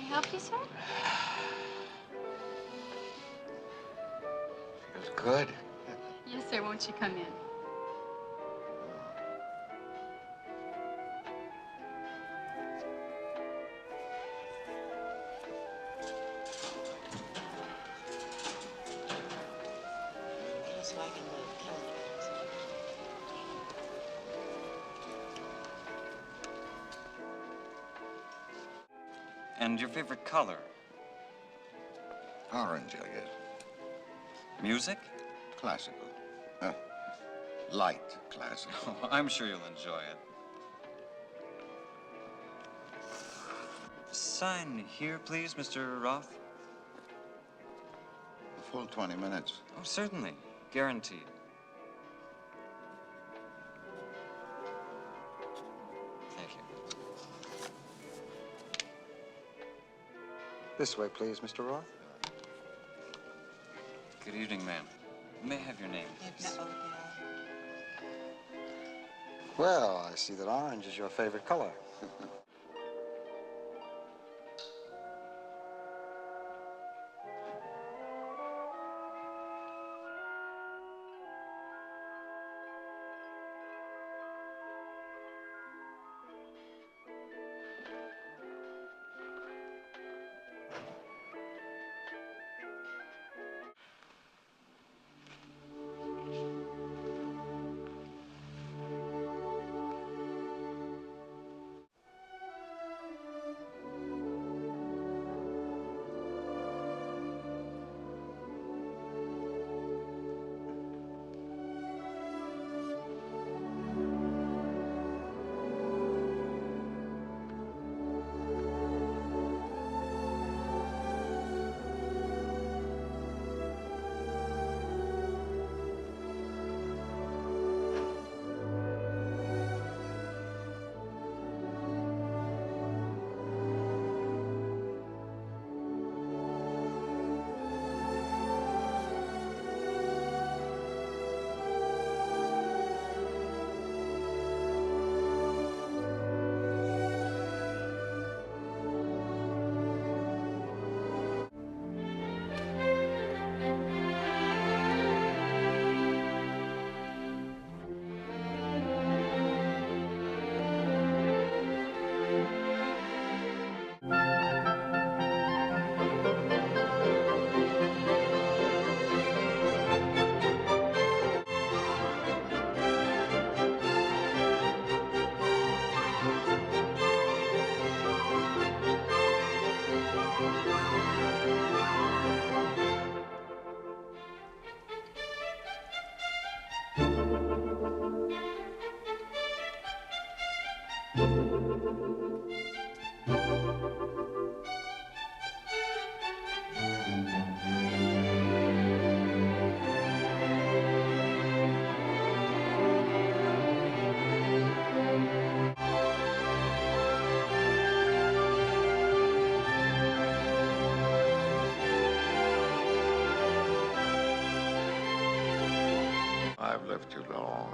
Help you, sir? Feels good. Yes, sir. Won't you come in? So I can move chemicals. And your favorite color? Orange, I guess. Music? Classical. Light classical. Oh, I'm sure you'll enjoy it. Sign here, please, Mr. Roth. A full 20 minutes. Oh, certainly. Guaranteed. Thank you. This way, please, Mr. Roth. Good evening, ma'am. May I have your name, please? No, Well, I see that orange is your favorite color. I've lived too long.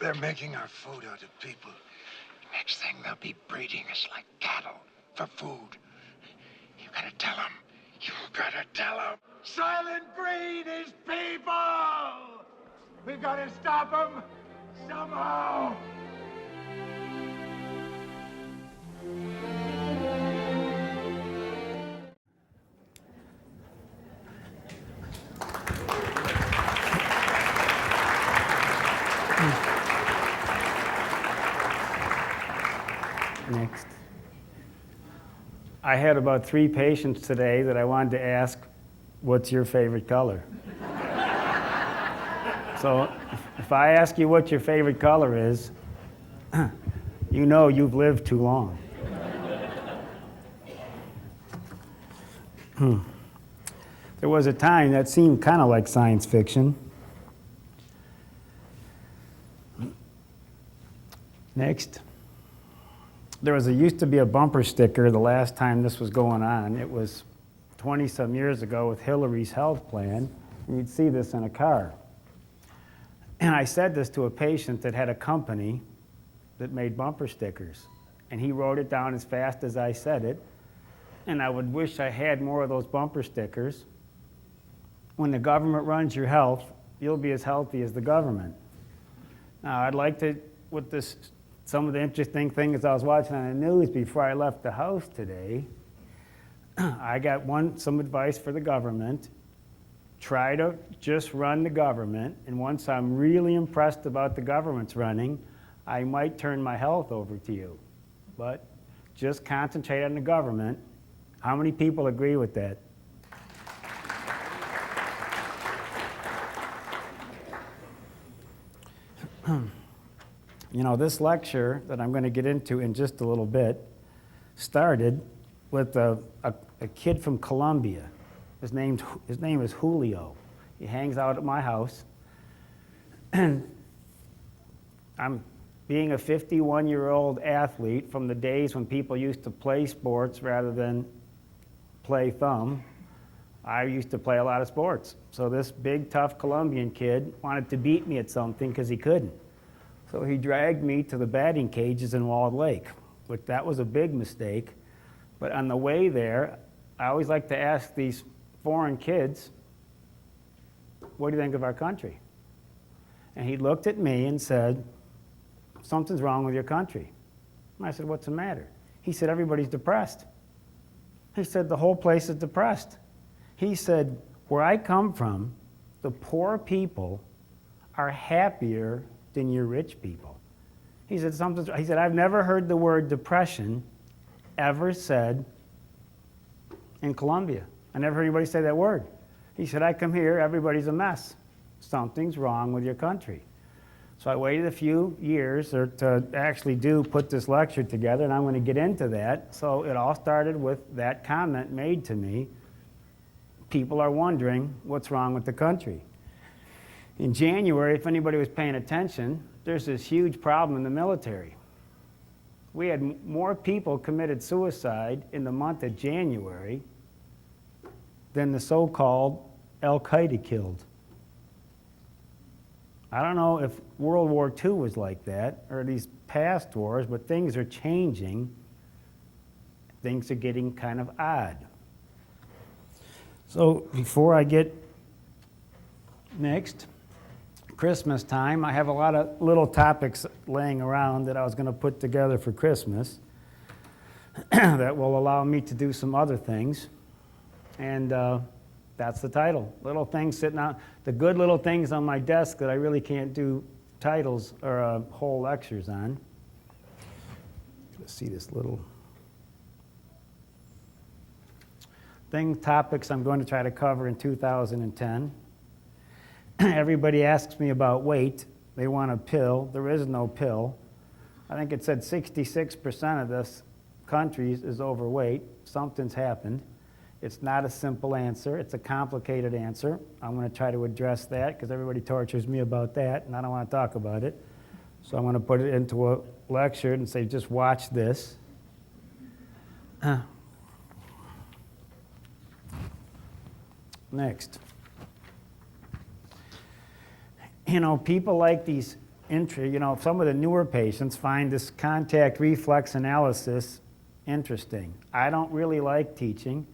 They're making our food out of people. Next thing, they'll be breeding us like cattle for food. You gotta tell them. You gotta tell them. Silent breed is people! We've gotta stop them somehow! Next. I had about 3 patients today that I wanted to ask, what's your favorite color? So if I ask you what your favorite color is, you know you've lived too long. There was a time that seemed kind of like science fiction. Next. There used to be a bumper sticker the last time this was going on. It was 20-some years ago with Hillary's health plan, and you'd see this in a car. And I said this to a patient that had a company that made bumper stickers, and he wrote it down as fast as I said it, and I would wish I had more of those bumper stickers. When the government runs your health, you'll be as healthy as the government. Now, I'd like to, with this, some of the interesting things I was watching on the news before I left the house today, I got some advice for the government. Try to just run the government, and once I'm really impressed about the government's running, I might turn my health over to you. But just concentrate on the government. How many people agree with that? You know, this lecture that I'm going to get into in just a little bit started with a kid from Colombia. His name is Julio. He hangs out at my house. And I'm being a 51-year-old athlete from the days when people used to play sports rather than play thumb. I used to play a lot of sports. So this big, tough Colombian kid wanted to beat me at something because he couldn't. So he dragged me to the batting cages in Walled Lake, which that was a big mistake. But on the way there, I always like to ask these foreign kids, what do you think of our country? And he looked at me and said, something's wrong with your country. And I said, what's the matter? He said, everybody's depressed. He said, the whole place is depressed. He said, where I come from, the poor people are happier than your rich people. He said, I've never heard the word depression ever said in Colombia. I never heard anybody say that word. He said, I come here, everybody's a mess. Something's wrong with your country. So I waited a few years to actually put this lecture together, and I'm going to get into that. So it all started with that comment made to me. People are wondering what's wrong with the country. In January, if anybody was paying attention, there's this huge problem in the military. We had more people committed suicide in the month of January than the so-called Al-Qaeda killed. I don't know if World War II was like that, or these past wars, but things are changing. Things are getting kind of odd. So before I get next, Christmas time, I have a lot of little topics laying around that I was going to put together for Christmas that will allow me to do some other things. And that's the title. Little things sitting out, the good little things on my desk that I really can't do titles or whole lectures on. Let's see this little topics I'm going to try to cover in 2010. Everybody asks me about weight. They want a pill. There is no pill. I think it said 66% of this country is overweight. Something's happened. It's not a simple answer. It's a complicated answer. I'm going to try to address that because everybody tortures me about that, and I don't want to talk about it. So I'm going to put it into a lecture and say, just watch this. Next. You know, people like these some of the newer patients find this contact reflex analysis interesting. I don't really like teaching.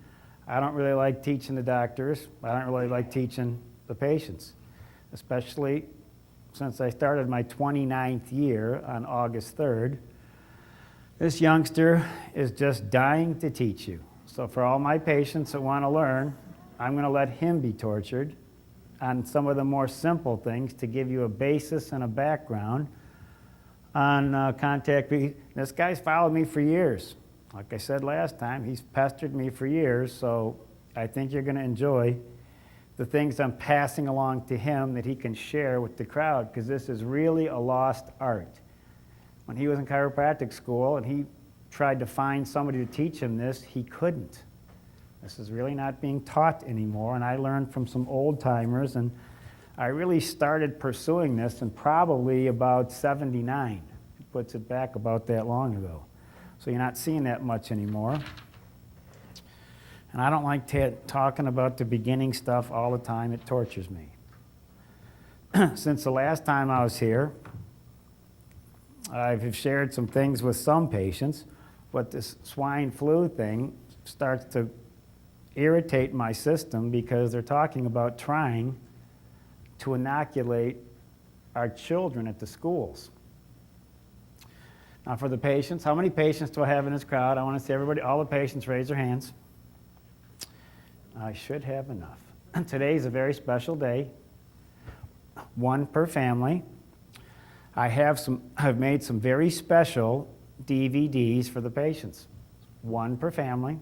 I don't really like teaching the doctors. I don't really like teaching the patients, especially since I started my 29th year on August 3rd. This youngster is just dying to teach you. So for all my patients that want to learn, I'm going to let him be tortured on some of the more simple things to give you a basis and a background on contact. This guy's followed me for years. Like I said last time, he's pestered me for years, so I think you're going to enjoy the things I'm passing along to him that he can share with the crowd, because this is really a lost art. When he was in chiropractic school and he tried to find somebody to teach him this, he couldn't. This is really not being taught anymore, and I learned from some old timers, and I really started pursuing this in probably about 79. It puts it back about that long ago. So you're not seeing that much anymore. And I don't like talking about the beginning stuff all the time. It tortures me. Since the last time I was here, I've shared some things with some patients, but this swine flu thing starts to irritate my system because they're talking about trying to inoculate our children at the schools. Now for the patients, how many patients do I have in this crowd? I want to see everybody, all the patients raise their hands. I should have enough. Today's a very special day, one per family. I've made some very special DVDs for the patients. One per family,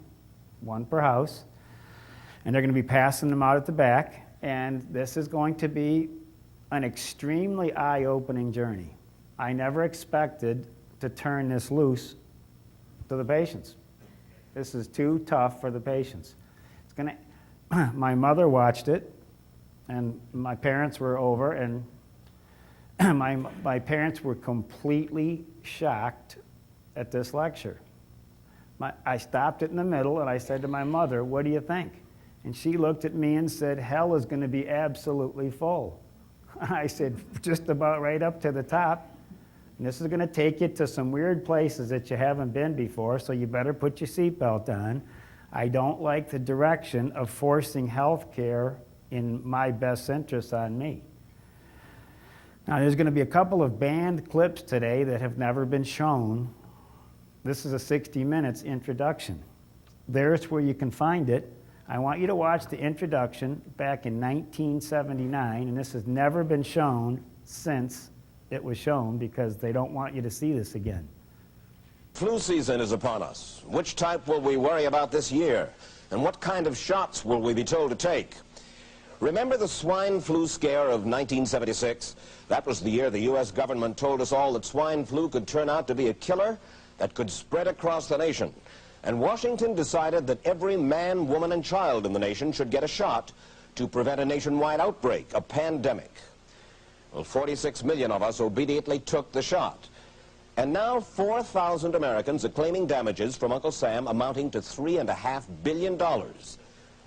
one per house. And they're going to be passing them out at the back. And this is going to be an extremely eye-opening journey. I never expected to turn this loose to the patients. This is too tough for the patients. It's going to, my mother watched it, and my parents were over, and my parents were completely shocked at this lecture. I stopped it in the middle, and I said to my mother, "What do you think?" And she looked at me and said, "Hell is going to be absolutely full." I said, "Just about right up to the top. And this is going to take you to some weird places that you haven't been before, so you better put your seatbelt on. I don't like the direction of forcing health care in my best interest on me." Now, there's going to be a couple of banned clips today that have never been shown. This is a 60 minutes introduction. There's where you can find it. I want you to watch the introduction back in 1979, and this has never been shown since it was shown because they don't want you to see this again. Flu season is upon us. Which type will we worry about this year? And what kind of shots will we be told to take? Remember the swine flu scare of 1976? That was the year the U.S. government told us all that swine flu could turn out to be a killer that could spread across the nation. And Washington decided that every man, woman, and child in the nation should get a shot to prevent a nationwide outbreak, a pandemic. Well, 46 million of us obediently took the shot. And now 4,000 Americans are claiming damages from Uncle Sam amounting to $3.5 billion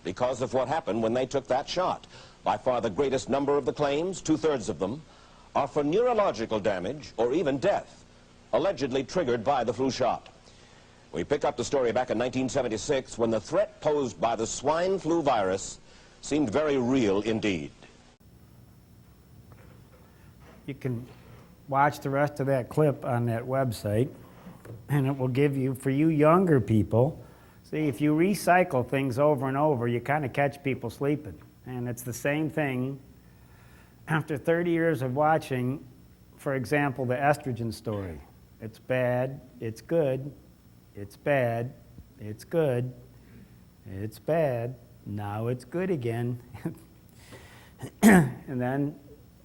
because of what happened when they took that shot. By far the greatest number of the claims, 2/3 of them, are for neurological damage or even death, allegedly triggered by the flu shot. We pick up the story back in 1976 when the threat posed by the swine flu virus seemed very real indeed. You can watch the rest of that clip on that website, and it will give you, for you younger people, see, if you recycle things over and over, you kind of catch people sleeping. And it's the same thing after 30 years of watching, for example, the estrogen story. It's bad, it's good, it's bad, it's good, it's bad, now it's good again. And then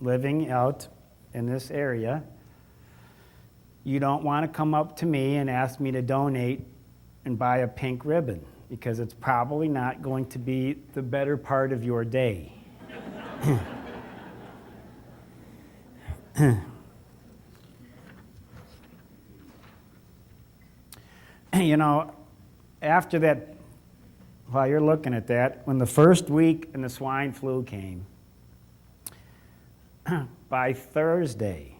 living out in this area, you don't want to come up to me and ask me to donate and buy a pink ribbon, because it's probably not going to be the better part of your day. You know, after that, while you're looking at that, when the first week in the swine flu came, by Thursday,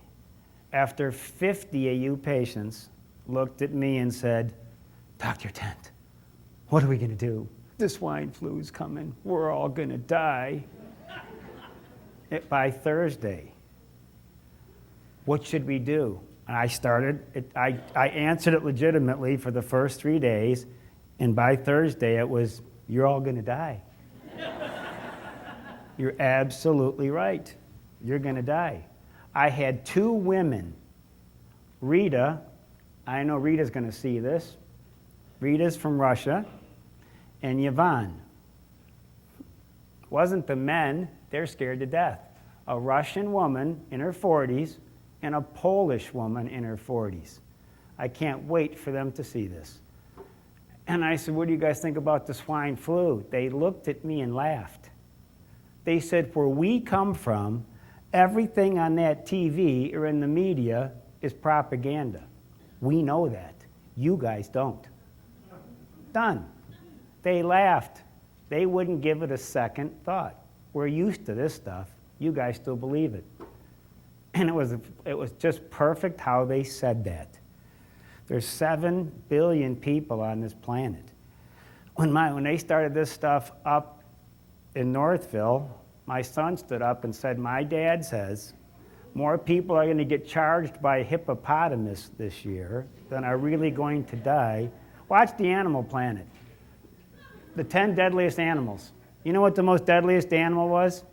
After 50 of you patients looked at me and said, Dr. Tent, what are we going to do? The swine flu's coming. We're all going to die. By Thursday, what should we do? And I answered it legitimately for the first 3 days, and by Thursday it was, you're all going to die. You're absolutely right. You're going to die. I had 2 women, Rita, I know Rita's going to see this. Rita's from Russia, and Yvonne. Wasn't the men, they're scared to death. A Russian woman in her 40s and a Polish woman in her 40s. I can't wait for them to see this. And I said, what do you guys think about the swine flu? They looked at me and laughed. They said, where we come from, everything on that TV or in the media is propaganda. We know that. You guys don't. Done. They laughed. They wouldn't give it a second thought. We're used to this stuff. You guys still believe it. And it was just perfect how they said that. There's 7 billion people on this planet. When they started this stuff up in Northville, my son stood up and said, my dad says more people are going to get charged by a hippopotamus this year than are really going to die. Watch the Animal Planet. The 10 deadliest animals. You know what the most deadliest animal was?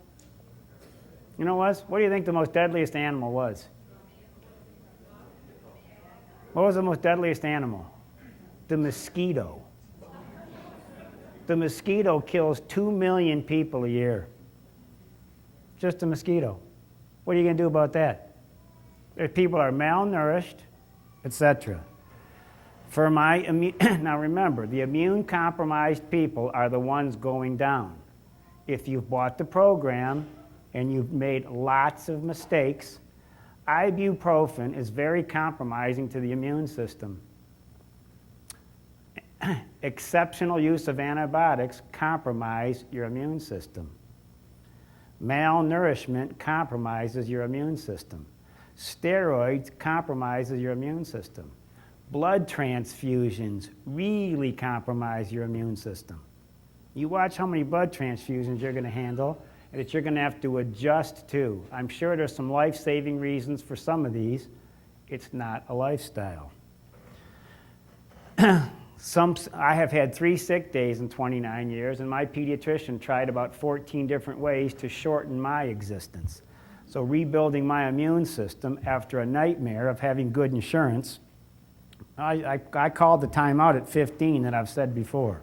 You know what? What do you think the most deadliest animal was? What was the most deadliest animal? The mosquito. The mosquito kills 2 million people a year. Just a mosquito. What are you going to do about that? If people are malnourished, etc. Now remember, the immune-compromised people are the ones going down. If you've bought the program and you've made lots of mistakes, ibuprofen is very compromising to the immune system. Exceptional use of antibiotics compromise your immune system. Malnourishment compromises your immune system. Steroids compromises your immune system. Blood transfusions really compromise your immune system. You watch how many blood transfusions you're going to handle and that you're going to have to adjust to. I'm sure there's some life-saving reasons for some of these. It's not a lifestyle. I have had 3 sick days in 29 years, and my pediatrician tried about 14 different ways to shorten my existence. So rebuilding my immune system after a nightmare of having good insurance, I called the timeout at 15 that I've said before.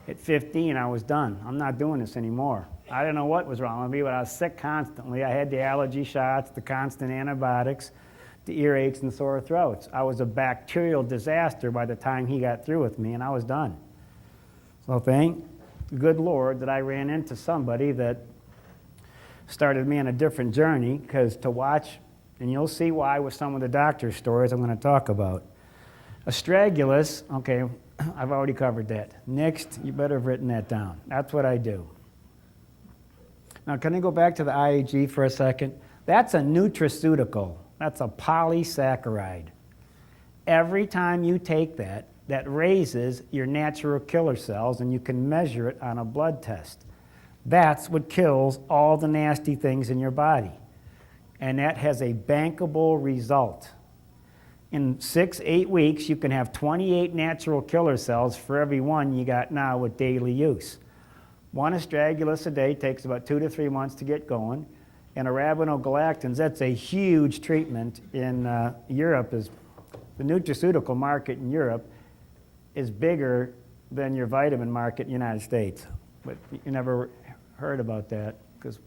At 15, I was done. I'm not doing this anymore. I didn't know what was wrong with me, but I was sick constantly. I had the allergy shots, the constant antibiotics, the earaches and sore throats. I was a bacterial disaster by the time he got through with me, and I was done. So thank the good Lord that I ran into somebody that started me on a different journey, because to watch, and you'll see why with some of the doctor stories I'm going to talk about. Astragalus, okay, I've already covered that. Next, you better have written that down. That's what I do. Now, can I go back to the IAG for a second? That's a nutraceutical. That's a polysaccharide. Every time you take that, that raises your natural killer cells, and you can measure it on a blood test. That's what kills all the nasty things in your body. And that has a bankable result. In 6-8 weeks, you can have 28 natural killer cells for every one you got now with daily use. 1 astragalus a day takes about 2 to 3 months to get going. And arabinogalactans, that's a huge treatment in Europe. The nutraceutical market in Europe is bigger than your vitamin market in the United States. But you never heard about that, because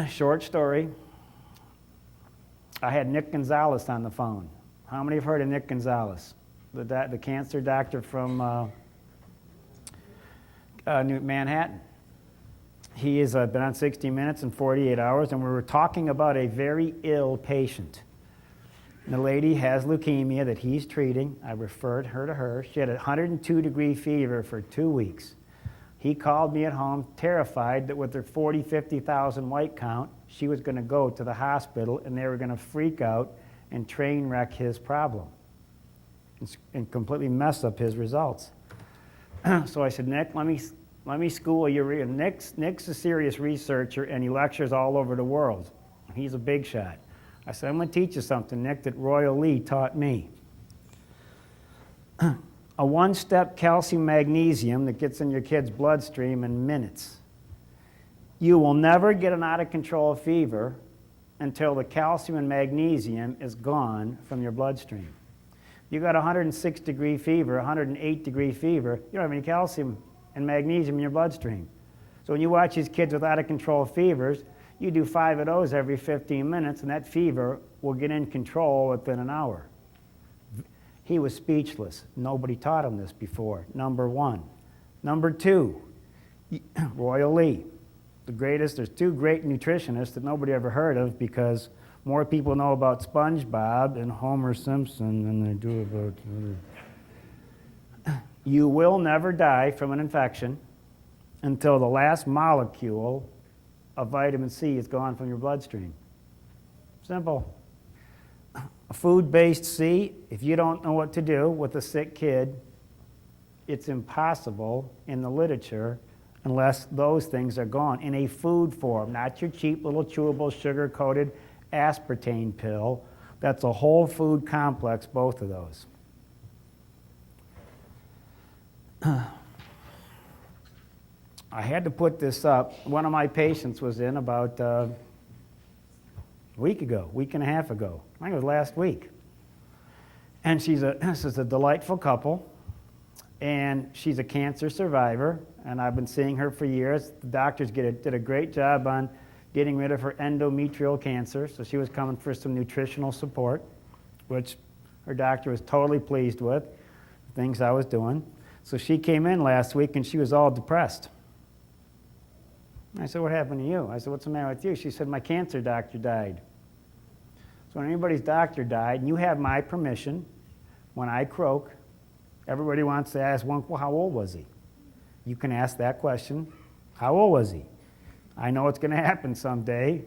short story, I had Nick Gonzalez on the phone. How many have heard of Nick Gonzalez? The cancer doctor from Manhattan. He has been on 60 Minutes in 48 hours, and we were talking about a very ill patient. And the lady has leukemia that he's treating. I referred her to her. She had a 102-degree fever for 2 weeks. He called me at home, terrified that with her 40, 50,000 white count, she was going to go to the hospital and they were going to freak out and train wreck his problem and completely mess up his results. So I said, Nick, let me school you. Nick's a serious researcher and he lectures all over the world. He's a big shot. I said, I'm going to teach you something, Nick, that Royal Lee taught me. A one-step calcium magnesium that gets in your kid's bloodstream in minutes. You will never get an out-of-control fever until the calcium and magnesium is gone from your bloodstream. You got 106-degree fever, 108-degree fever, you don't have any calcium and magnesium in your bloodstream. So when you watch these kids with out-of-control fevers, you do 5 of those every 15 minutes, and that fever will get in control within an hour. He was speechless. Nobody taught him this before, number one. Number two, Royal Lee, the greatest. There's 2 great nutritionists that nobody ever heard of because more people know about SpongeBob and Homer Simpson than they do about other. You will never die from an infection until the last molecule of vitamin C is gone from your bloodstream. Simple. A food-based C, if you don't know what to do with a sick kid, it's impossible in the literature unless those things are gone in a food form, not your cheap little chewable sugar-coated aspartame pill. That's a whole food complex, both of those. I had to put this up. One of my patients was in about a week and a half ago. I think it was last week. And this is a delightful couple, and she's a cancer survivor, and I've been seeing her for years. The doctors did a great job on getting rid of her endometrial cancer, so she was coming for some nutritional support, which her doctor was totally pleased with, the things I was doing. So she came in last week, and she was all depressed. I said, what happened to you? I said, what's the matter with you? She said, my cancer doctor died. So when anybody's doctor died, and you have my permission, when I croak, everybody wants to ask, well, how old was he? You can ask that question. How old was he? I know it's going to happen someday.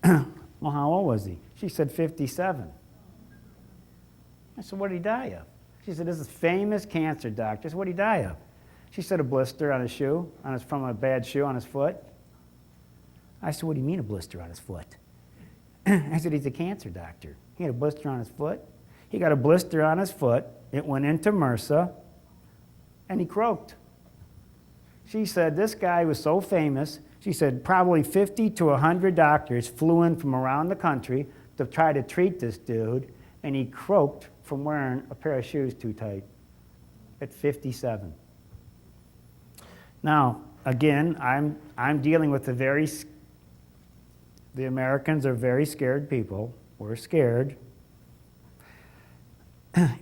Well, how old was he? She said 57. I said, what did he die of? She said, this is famous cancer doctor. I said, what did he die of? She said, a blister on his shoe, from a bad shoe on his foot. I said, what do you mean a blister on his foot? I said, he's a cancer doctor. He had a blister on his foot. He got a blister on his foot. It went into MRSA, and he croaked. She said, this guy was so famous, she said, probably 50 to 100 doctors flew in from around the country to try to treat this dude, and he croaked from wearing a pair of shoes too tight at 57. Now, again, I'm dealing with the Americans are very scared people. We're scared.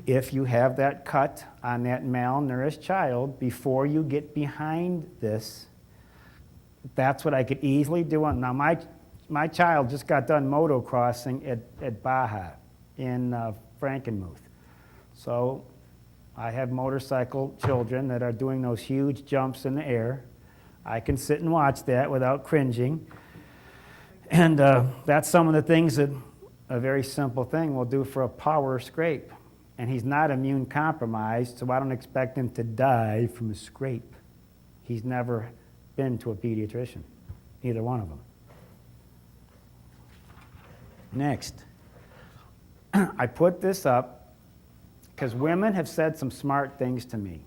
If you have that cut on that malnourished child, before you get behind this, that's what I could easily do. Now, my child just got done motocrossing at Baja in Frankenmuth. So I have motorcycle children that are doing those huge jumps in the air. I can sit and watch that without cringing. And that's some of the things that a very simple thing will do for a power scrape. And he's not immune compromised, so I don't expect him to die from a scrape. He's never been to a pediatrician, either one of them. Next, I put this up because women have said some smart things to me.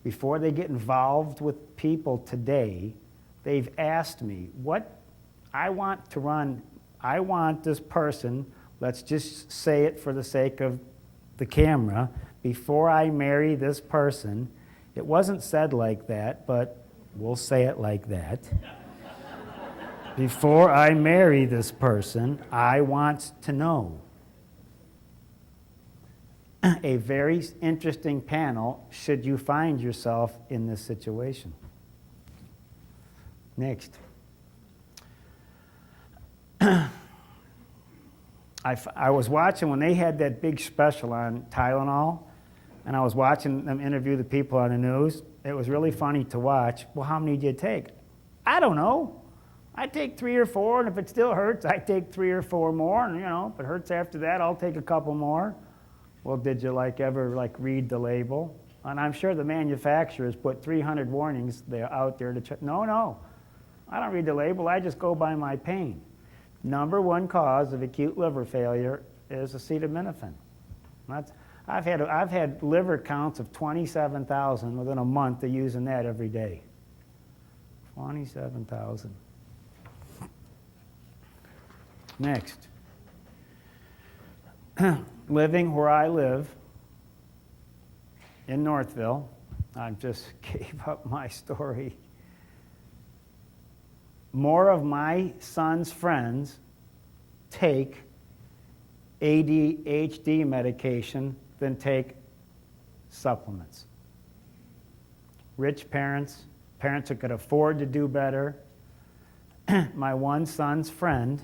Before they get involved with people today, they've asked me, I want this person, let's just say it for the sake of the camera, before I marry this person, it wasn't said like that, but we'll say it like that. Before I marry this person, I want to know. A very interesting panel should you find yourself in this situation. Next. I was watching when they had that big special on Tylenol, and I was watching them interview the people on the news. it was really funny to watch. Well, how many did you take? I don't know. I take 3 or 4, and if it still hurts, I take 3 or 4 more, and if it hurts after that, I'll take a couple more. Well, did you ever read the label? And I'm sure the manufacturers put 300 warnings out there to check. No, I don't read the label. I just go by my pain. Number 1 cause of acute liver failure is acetaminophen. I've had liver counts of 27,000 within a month of using that every day. 27,000. Next. Living where I live in Northville, I just gave up my story. More of my son's friends take ADHD medication than take supplements. Rich parents who could afford to do better. My one son's friend,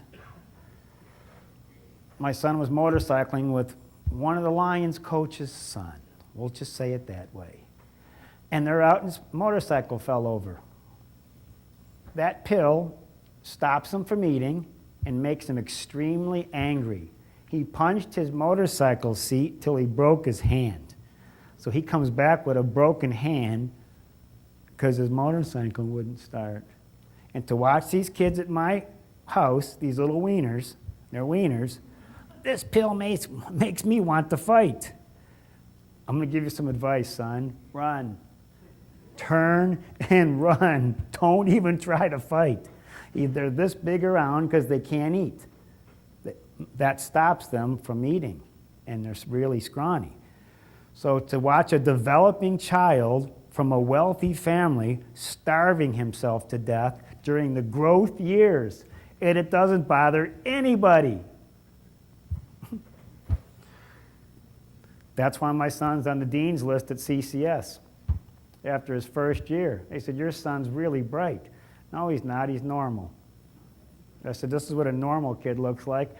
my son was motorcycling with one of the Lions coach's son. We'll just say it that way. And they're out and his motorcycle fell over. That pill stops him from eating and makes him extremely angry. He punched his motorcycle seat till he broke his hand. So he comes back with a broken hand because his motorcycle wouldn't start. And to watch these kids at my house, these little wieners, they're wieners, this pill makes me want to fight. I'm going to give you some advice, son. Run. Turn and run. Don't even try to fight. They're this big around because they can't eat. That stops them from eating, and they're really scrawny. So to watch a developing child from a wealthy family starving himself to death during the growth years, and it doesn't bother anybody. That's why my son's on the dean's list at CCS after his first year. They said, your son's really bright. No, he's not. He's normal. I said, this is what a normal kid looks like.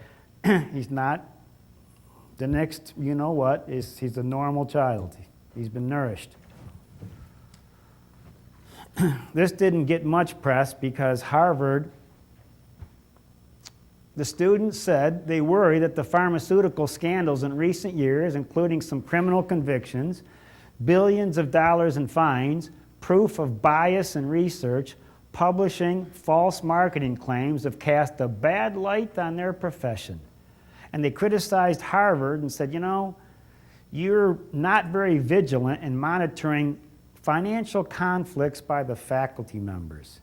He's not. The next, he's a normal child. He's been nourished. This didn't get much press because Harvard, the students said they worry that the pharmaceutical scandals in recent years, including some criminal convictions, billions of dollars in fines, proof of bias in research, publishing false marketing claims, have cast a bad light on their profession. And they criticized Harvard and said, you're not very vigilant in monitoring financial conflicts by the faculty members.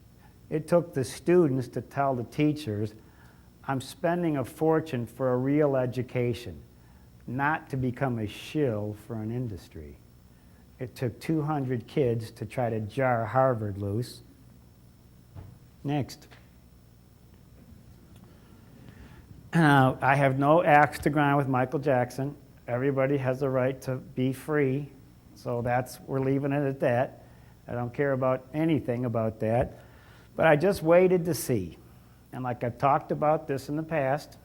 It took the students to tell the teachers, I'm spending a fortune for a real education, not to become a shill for an industry. It took 200 kids to try to jar Harvard loose. Next. I have no axe to grind with Michael Jackson. Everybody has a right to be free, so we're leaving it at that. I don't care about anything about that. But I just waited to see. And like I've talked about this in the past,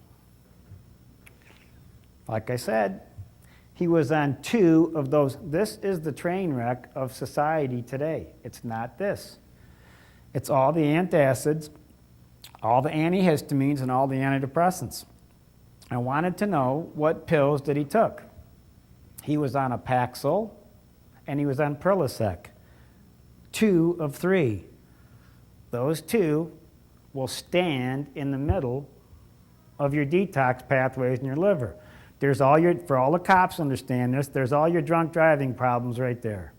like I said, he was on 2 of those. This is the train wreck of society today. It's not this. It's all the antacids, all the antihistamines, and all the antidepressants. I wanted to know what pills that he took. He was on a Paxil, and he was on Prilosec. 2 of 3. Those 2 will stand in the middle of your detox pathways in your liver. There's for all the cops understand this, there's all your drunk driving problems right there.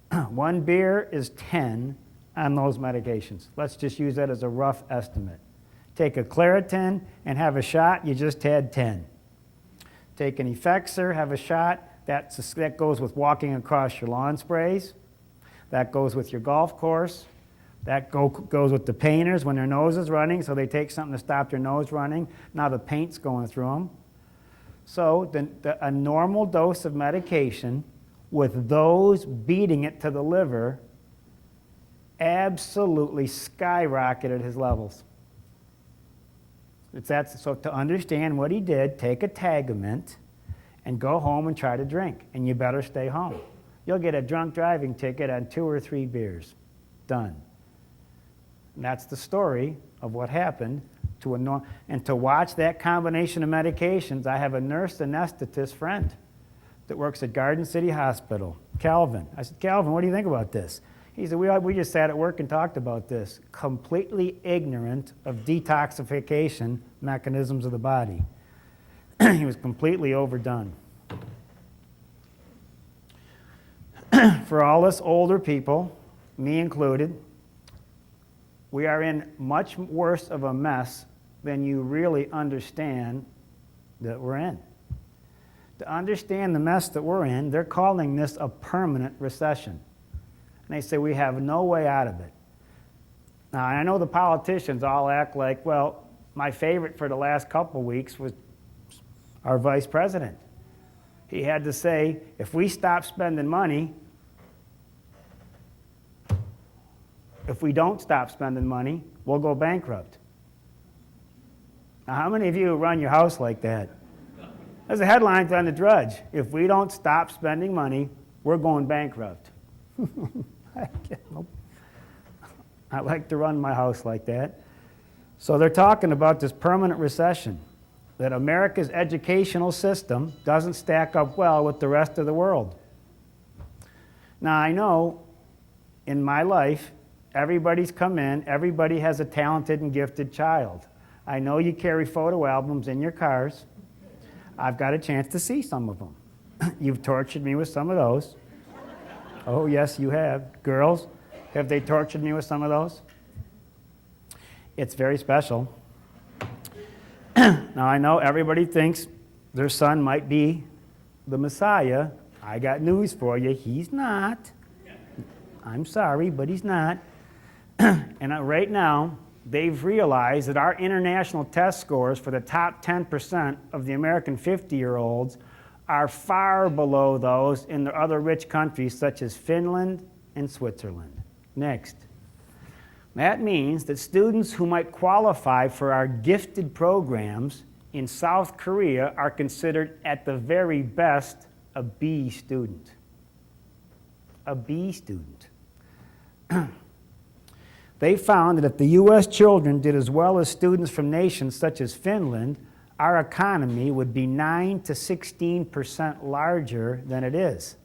1 beer is 10 on those medications. Let's just use that as a rough estimate. Take a Claritin and have a shot, you just had 10. Take an Effexor, have a shot, that goes with walking across your lawn sprays. That goes with your golf course. That goes with the painters when their nose is running, so they take something to stop their nose running. Now the paint's going through them. So a normal dose of medication with those beating it to the liver absolutely skyrocketed his levels. So to understand what he did, take a Tagament and go home and try to drink, and you better stay home. you'll get a drunk driving ticket on 2 or 3 beers. Done. And that's the story of what happened to and to watch that combination of medications, I have a nurse anesthetist friend that works at Garden City Hospital, Calvin. I said, Calvin, what do you think about this? He said, we just sat at work and talked about this. Completely ignorant of detoxification mechanisms of the body. He was completely overdone. For all us older people, me included, we are in much worse of a mess than you really understand that we're in. To understand the mess that we're in, they're calling this a permanent recession. And they say we have no way out of it. Now, I know the politicians all act like, well, my favorite for the last couple weeks was our vice president. He had to say, if we stop spending money, if we don't stop spending money, we'll go bankrupt. Now, how many of you run your house like that? There's a headline on the Drudge. If we don't stop spending money, we're going bankrupt. I like to run my house like that. So they're talking about this permanent recession, that America's educational system doesn't stack up well with the rest of the world. Now, I know in my life, everybody's come in, everybody has a talented and gifted child. I know you carry photo albums in your cars. I've got a chance to see some of them. You've tortured me with some of those. Oh, yes, you have. Girls, have they tortured me with some of those? It's very special. Now, I know everybody thinks their son might be the Messiah. I got news for you. He's not. I'm sorry, but he's not. And right now, they've realized that our international test scores for the top 10% of the American 50-year-olds are far below those in the other rich countries such as Finland and Switzerland. Next. That means that students who might qualify for our gifted programs in South Korea are considered at the very best a B student. A B student. They found that if the U.S. children did as well as students from nations such as Finland, our economy would be 9 to 16% larger than it is.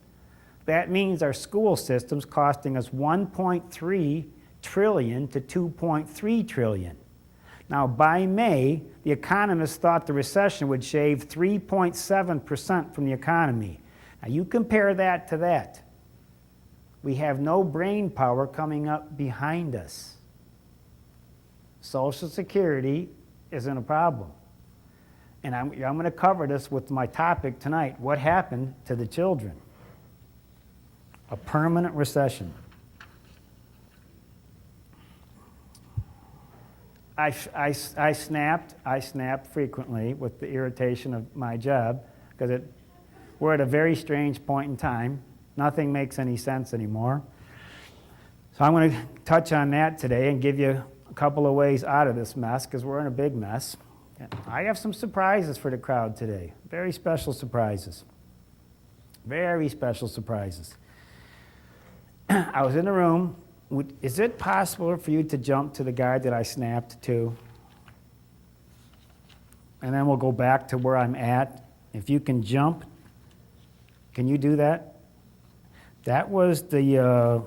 That means our school system's costing us $1.3 trillion to $2.3 trillion. Now, by May, the economists thought the recession would shave 3.7% from the economy. Now, you compare that to that. We have no brain power coming up behind us. Social Security isn't a problem. And I'm going to cover this with my topic tonight. What happened to the children? A permanent recession. I snap frequently with the irritation of my job because we're at a very strange point in time. Nothing makes any sense anymore. So I'm going to touch on that today and give you a couple of ways out of this mess because we're in a big mess. And I have some surprises for the crowd today. Very special surprises. Very special surprises. I was in the room. Is it possible for you to jump to the guy that I snapped to? And then we'll go back to where I'm at. If you can jump, can you do that? That was the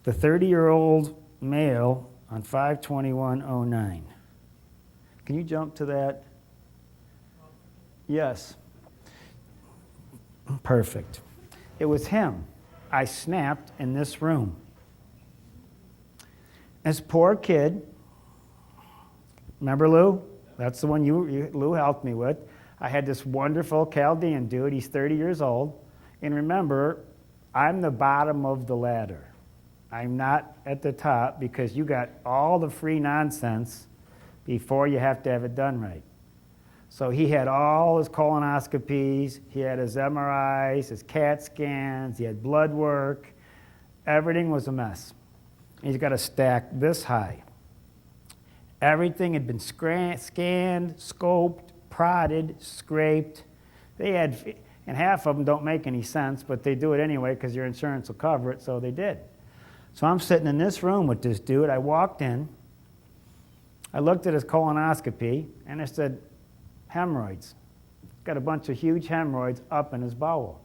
30-year-old male on 5/21/09. Can you jump to that? Yes. Perfect. It was him. I snapped in this room. This poor kid, remember Lou? That's the one Lou helped me with. I had this wonderful Chaldean dude. He's 30 years old. And remember, I'm the bottom of the ladder. I'm not at the top because you got all the free nonsense before you have to have it done right. So he had all his colonoscopies, he had his MRIs, his CAT scans, he had blood work. Everything was a mess. He's got a stack this high. Everything had been scanned, scoped, prodded, scraped. And half of them don't make any sense, but they do it anyway because your insurance will cover it, so they did. So I'm sitting in this room with this dude. I walked in. I looked at his colonoscopy, and it said hemorrhoids. Got a bunch of huge hemorrhoids up in his bowel.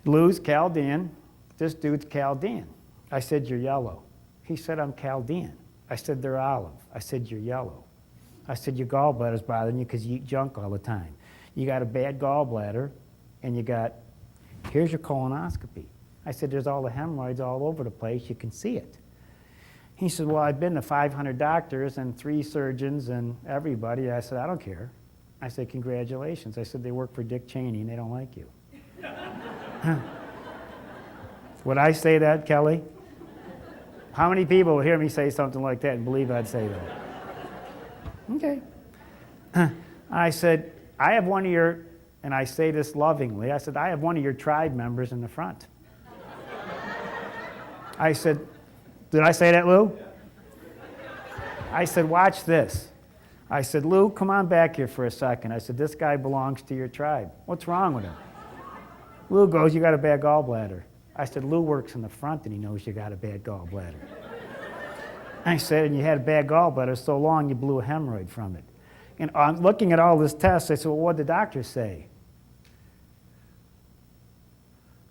Lou's Chaldean. This dude's Chaldean. I said, you're yellow. He said, I'm Chaldean. I said, they're olive. I said, you're yellow. I said, your gallbladder's bothering you because you eat junk all the time. You got a bad gallbladder, and here's your colonoscopy. I said, there's all the hemorrhoids all over the place. You can see it. He said, well, I've been to 500 doctors and 3 surgeons and everybody. I said, I don't care. I said, congratulations. I said, they work for Dick Cheney, and they don't like you. Would I say that, Kelly? How many people would hear me say something like that and believe I'd say that? Okay. I said, I have one of your, and I say this lovingly, I said, I have one of your tribe members in the front. I said, did I say that, Lou? I said, watch this. I said, Lou, come on back here for a second. I said, this guy belongs to your tribe. What's wrong with him? Lou goes, you got a bad gallbladder. I said, Lou works in the front and he knows you got a bad gallbladder. I said, and you had a bad gallbladder so long you blew a hemorrhoid from it. And I'm looking at all this tests, I said, well, what did the doctor say?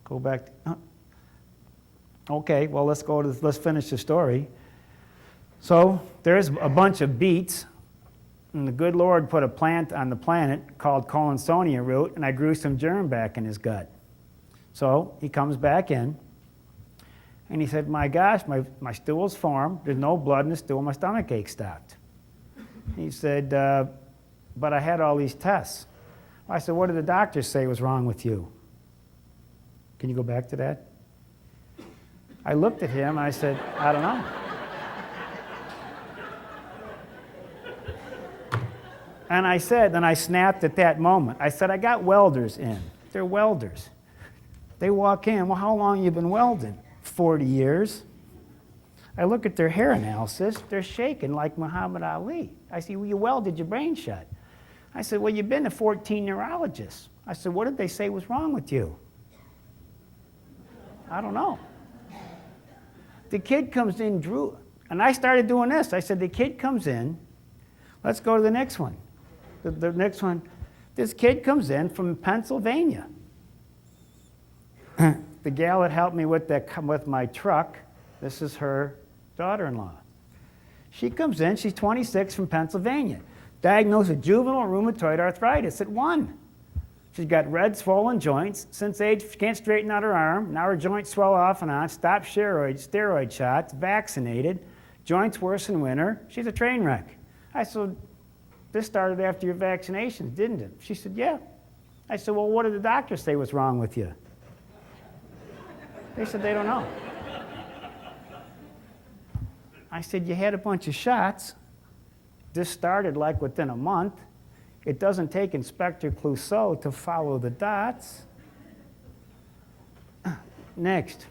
Go back. Okay, well, let's finish the story. So there's a bunch of beets, and the good Lord put a plant on the planet called Collinsonia root, and I grew some germ back in his gut. So he comes back in, and he said, my gosh, my stool's formed. There's no blood in the stool. My stomach ache stopped. He said, but I had all these tests. I said, what did the doctors say was wrong with you? Can you go back to that? I looked at him, and I said, I don't know. And I said, and I snapped at that moment, I said, I got welders in. They're welders. They walk in, well, how long have you been welding? 40 years. I look at their hair analysis, they're shaking like Muhammad Ali. I said, well, you welded your brain shut. I said, well, you've been to 14 neurologists. I said, what did they say was wrong with you? I don't know. The kid comes in, Drew, and I started doing this. I said, the kid comes in, let's go to the next one. The next one, this kid comes in from Pennsylvania. The gal that helped me with my truck, this is her daughter-in-law. She comes in, she's 26 from Pennsylvania, diagnosed with juvenile rheumatoid arthritis at 1. She's got red swollen joints. Since age, she can't straighten out her arm. Now her joints swell off and on, stopped steroid shots, vaccinated, joints worse in winter. She's a train wreck. I said, this started after your vaccinations, didn't it? She said, yeah. I said, well, what did the doctors say was wrong with you? They said they don't know. I said, you had a bunch of shots. This started like within a month. It doesn't take Inspector Clouseau to follow the dots. Next.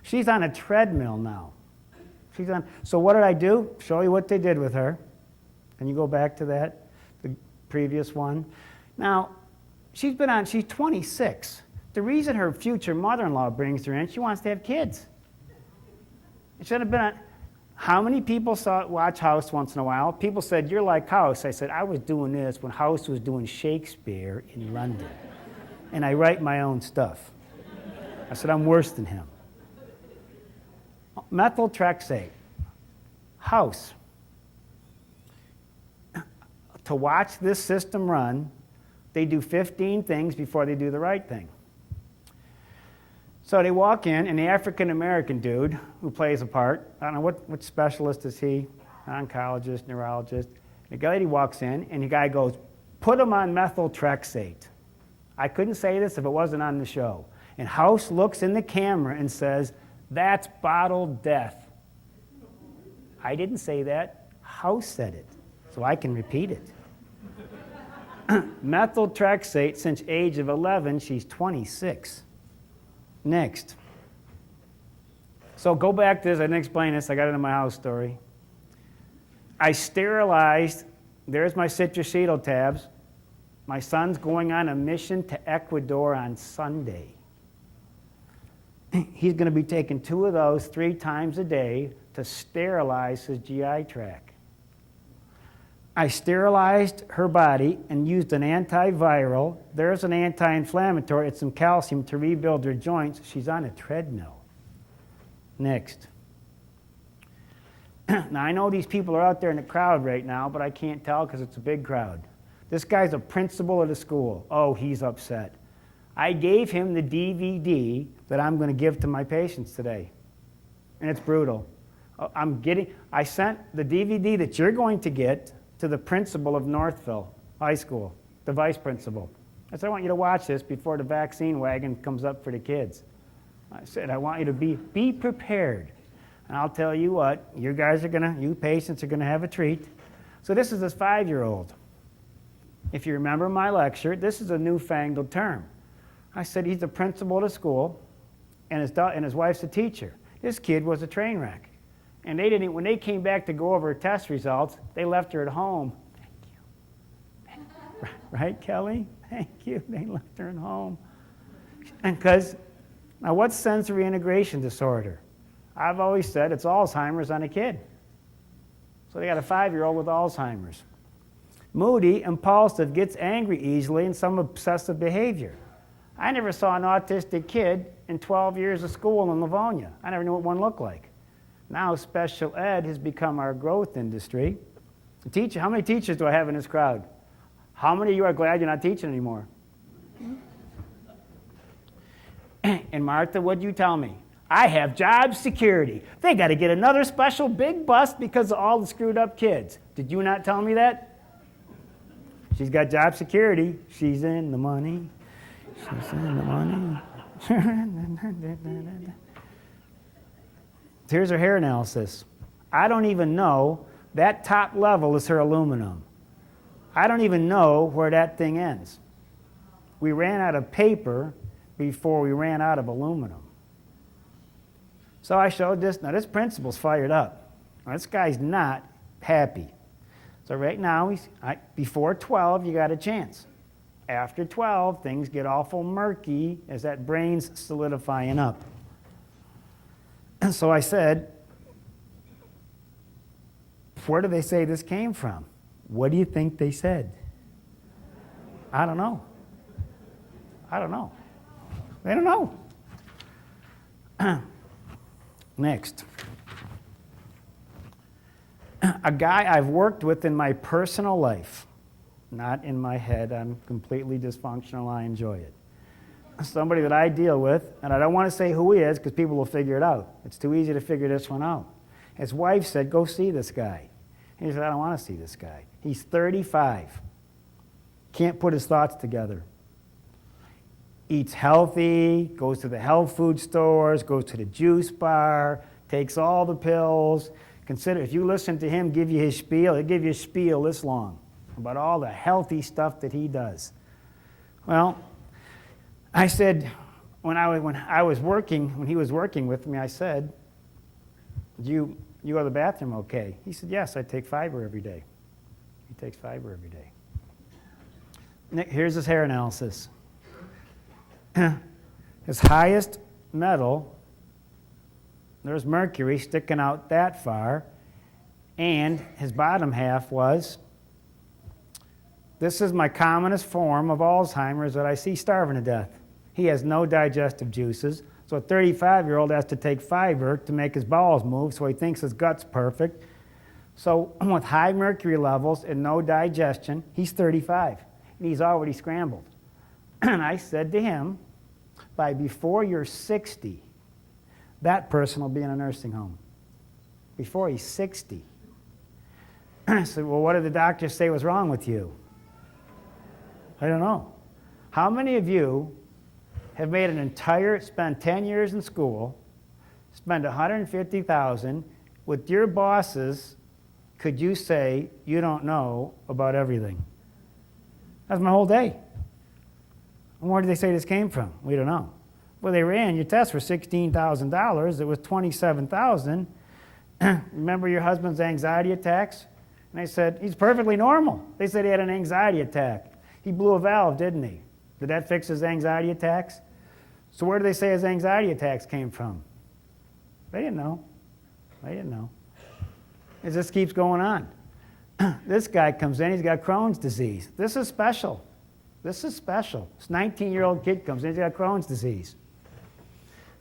She's on a treadmill now. So what did I do? Show you what they did with her. Can you go back to that, the previous one? Now, she's 26. The reason her future mother-in-law brings her in, she wants to have kids. It should have been how many people watch House once in a while? People said, you're like House. I said, I was doing this when House was doing Shakespeare in London. And I write my own stuff. I said, I'm worse than him. Methotrexate. House. To watch this system run, they do 15 things before they do the right thing. So they walk in, and the African-American dude who plays a part, I don't know, what specialist is he? Oncologist, neurologist. The lady walks in, and the guy goes, put him on methotrexate. I couldn't say this if it wasn't on the show. And House looks in the camera and says, that's bottled death. I didn't say that. House said it, so I can repeat it. Methotrexate since age of 11, she's 26. Next. So go back to this. I didn't explain this. I got it in my house story. I sterilized. There's my citrus tabs. My son's going on a mission to Ecuador on Sunday. He's going to be taking 2 of those 3 times a day to sterilize his GI tract. I sterilized her body and used an antiviral. There's an anti-inflammatory. It's some calcium to rebuild her joints. She's on a treadmill. Next. Now, I know these people are out there in the crowd right now, but I can't tell because it's a big crowd. This guy's a principal at a school. Oh, he's upset. I gave him the DVD that I'm going to give to my patients today. And it's brutal. I sent the DVD that you're going to get to the principal of Northville High School, the vice principal. I said, I want you to watch this before the vaccine wagon comes up for the kids. I said, I want you to be prepared. And I'll tell you what, you patients are going to have a treat. So this is this 5-year-old. If you remember my lecture, this is a newfangled term. I said he's the principal of the school, and his wife's a teacher. This kid was a train wreck. And when they came back to go over her test results, they left her at home. Thank you. Right, Kelly? Thank you. They left her at home. And now what's sensory integration disorder? I've always said it's Alzheimer's on a kid. So they got a 5-year-old with Alzheimer's. Moody, impulsive, gets angry easily, and some obsessive behavior. I never saw an autistic kid in 12 years of school in Livonia. I never knew what one looked like. Now special ed has become our growth industry. How many teachers do I have in this crowd? How many of you are glad you're not teaching anymore? And Martha, what'd you tell me? I have job security. They got to get another special big bus because of all the screwed up kids. Did you not tell me that? She's got job security. She's in the money. She's in the money. Here's her hair analysis. I don't even know. That top level is her aluminum. I don't even know where that thing ends. We ran out of paper before we ran out of aluminum. So I showed this. Now, this principal's fired up. Now, this guy's not happy. So right now, before 12, you got a chance. After 12, things get awful murky as that brain's solidifying up. And so I said, where do they say this came from? What do you think they said? I don't know. I don't know. They don't know. Next. A guy I've worked with in my personal life, not in my head. I'm completely dysfunctional. I enjoy it. Somebody that I deal with, and I don't want to say who he is because people will figure it out. It's too easy to figure this one out. His wife said, go see this guy. He said, I don't want to see this guy. He's 35. Can't put his thoughts together. Eats healthy, goes to the health food stores, goes to the juice bar, takes all the pills. Consider, if you listen to him give you his spiel, he'll give you a spiel this long about all the healthy stuff that he does. Well, I said, when he was working with me, I said, do you go to the bathroom okay? He said, yes, I take fiber every day. He takes fiber every day. Here's his hair analysis. His highest metal, there's mercury sticking out that far, and his bottom half was, this is my commonest form of Alzheimer's that I see starving to death. He has no digestive juices, so a 35-year-old has to take fiber to make his bowels move, so he thinks his gut's perfect. So with high mercury levels and no digestion, he's 35, and he's already scrambled. And I said to him, before you're 60, that person will be in a nursing home. Before he's 60. I said, well, what did the doctors say was wrong with you? I don't know. How many of you have spent 10 years in school, spend $150,000 with your bosses? Could you say you don't know about everything? That's my whole day. And where did they say this came from? We don't know. Well, they ran your test for $16,000. It was $27,000. Remember your husband's anxiety attacks? And they said, he's perfectly normal. They said he had an anxiety attack. He blew a valve, didn't he? Did that fix his anxiety attacks? So where do they say his anxiety attacks came from? They didn't know. They didn't know. As this keeps going on. This guy comes in, he's got Crohn's disease. This is special. This is special. This 19-year-old kid comes in, he's got Crohn's disease.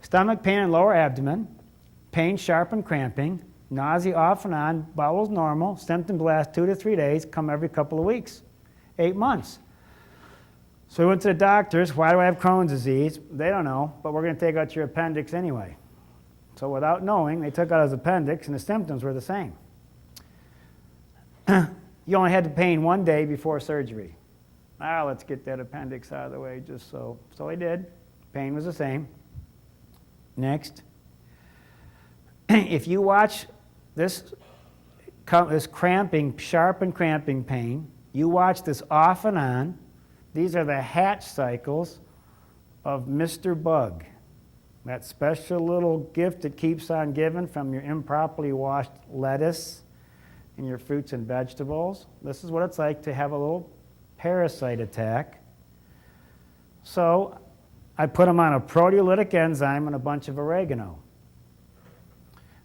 Stomach pain and lower abdomen, pain, sharp, and cramping, nausea off and on, bowels normal, symptoms last 2 to 3 days, come every couple of weeks, 8 months. So we went to the doctors. Why do I have Crohn's disease? They don't know, but we're going to take out your appendix anyway. So without knowing, they took out his appendix, and the symptoms were the same. You only had the pain 1 day before surgery. Let's get that appendix out of the way just so. So he did. Pain was the same. Next. If you watch this cramping, sharp and cramping pain, you watch this off and on. These are the hatch cycles of Mr. Bug, that special little gift that keeps on giving from your improperly washed lettuce and your fruits and vegetables. This is what it's like to have a little parasite attack. So I put him on a proteolytic enzyme and a bunch of oregano.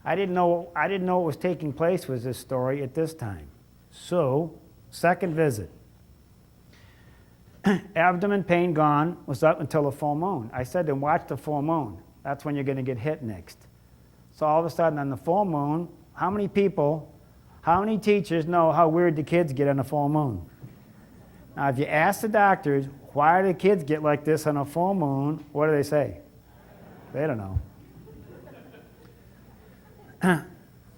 I didn't know what was taking place with this story at this time. So, second visit. Abdomen pain gone, was up until the full moon. I said to him, watch the full moon. That's when you're going to get hit next. So all of a sudden on the full moon, how many teachers know how weird the kids get on a full moon? Now if you ask the doctors, why do the kids get like this on a full moon, what do they say? They don't know.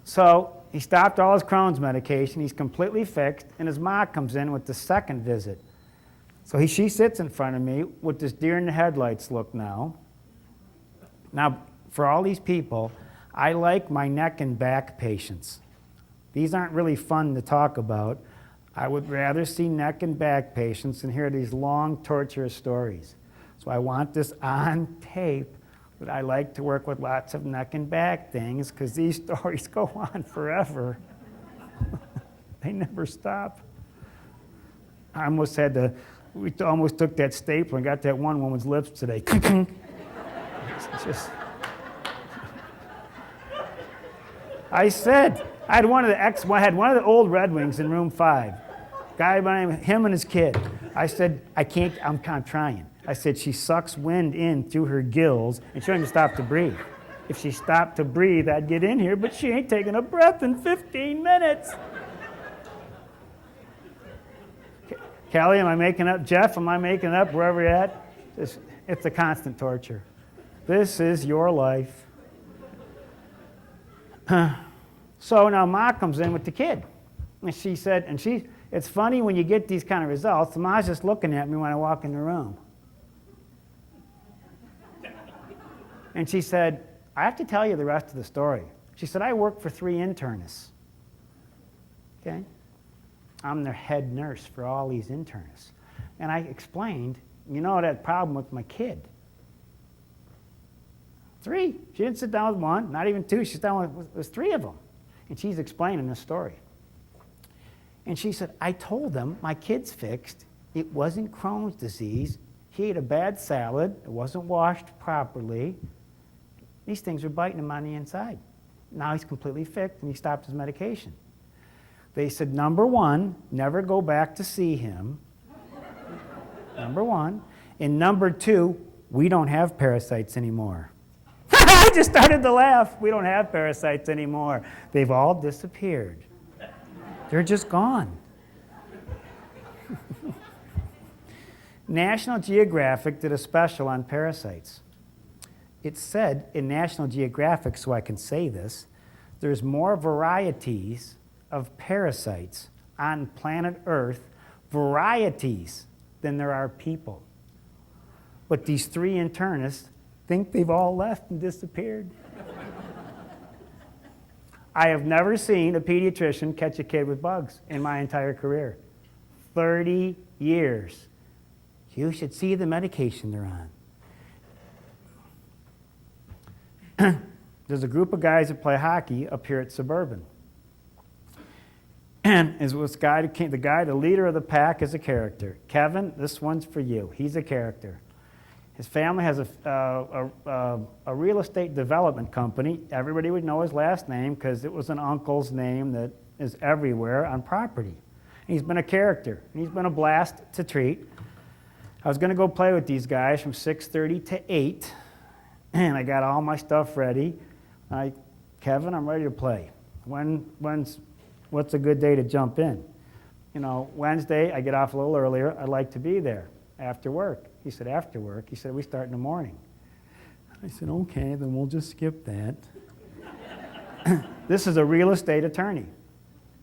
So he stopped all his Crohn's medication, he's completely fixed, and his mom comes in with the second visit. So she sits in front of me with this deer in the headlights look now. Now, for all these people, I like my neck and back patients. These aren't really fun to talk about. I would rather see neck and back patients than hear these long, torturous stories. So I want this on tape, but I like to work with lots of neck and back things because these stories go on forever. They never stop. I almost had to, we almost took that stapler and got that one woman's lips today. It's just, I said, I had one of the old Red Wings in room 5. Guy by name, him and his kid. I said, I'm trying. I said, she sucks wind in through her gills and she don't even stop to breathe. If she stopped to breathe, I'd get in here, but she ain't taking a breath in 15 minutes. Kelly, am I making up? Jeff, am I making up wherever you're at? It's a constant torture. This is your life. So now Ma comes in with the kid. And she said, it's funny when you get these kind of results, Ma's just looking at me when I walk in the room. And she said, I have to tell you the rest of the story. She said, I work for 3 internists. Okay? I'm their head nurse for all these internists. And I explained, that problem with my kid. 3. She didn't sit down with 1, not even 2. She sat down with 3 of them. And she's explaining this story. And she said, I told them my kid's fixed. It wasn't Crohn's disease. He ate a bad salad. It wasn't washed properly. These things were biting him on the inside. Now he's completely fixed and he stopped his medication. They said, number 1, never go back to see him. Number 1. And number 2, we don't have parasites anymore. I just started to laugh. We don't have parasites anymore. They've all disappeared. They're just gone. National Geographic did a special on parasites. It said in National Geographic, so I can say this, there's more varieties of parasites on planet Earth, varieties, than there are people. But these 3 internists think they've all left and disappeared. I have never seen a pediatrician catch a kid with bugs in my entire career. 30 years. You should see the medication they're on. There's a group of guys that play hockey up here at Suburban. And is this guy, the leader of the pack is a character. Kevin, this one's for you. He's a character. His family has a real estate development company. Everybody would know his last name because it was an uncle's name that is everywhere on property. And he's been a character. And he's been a blast to treat. I was going to go play with these guys from 6:30 to 8. And I got all my stuff ready. Kevin, I'm ready to play. What's a good day to jump in? You know, Wednesday, I get off a little earlier. I'd like to be there after work. He said, after work? He said, we start in the morning. I said, okay, then we'll just skip that. This is a real estate attorney.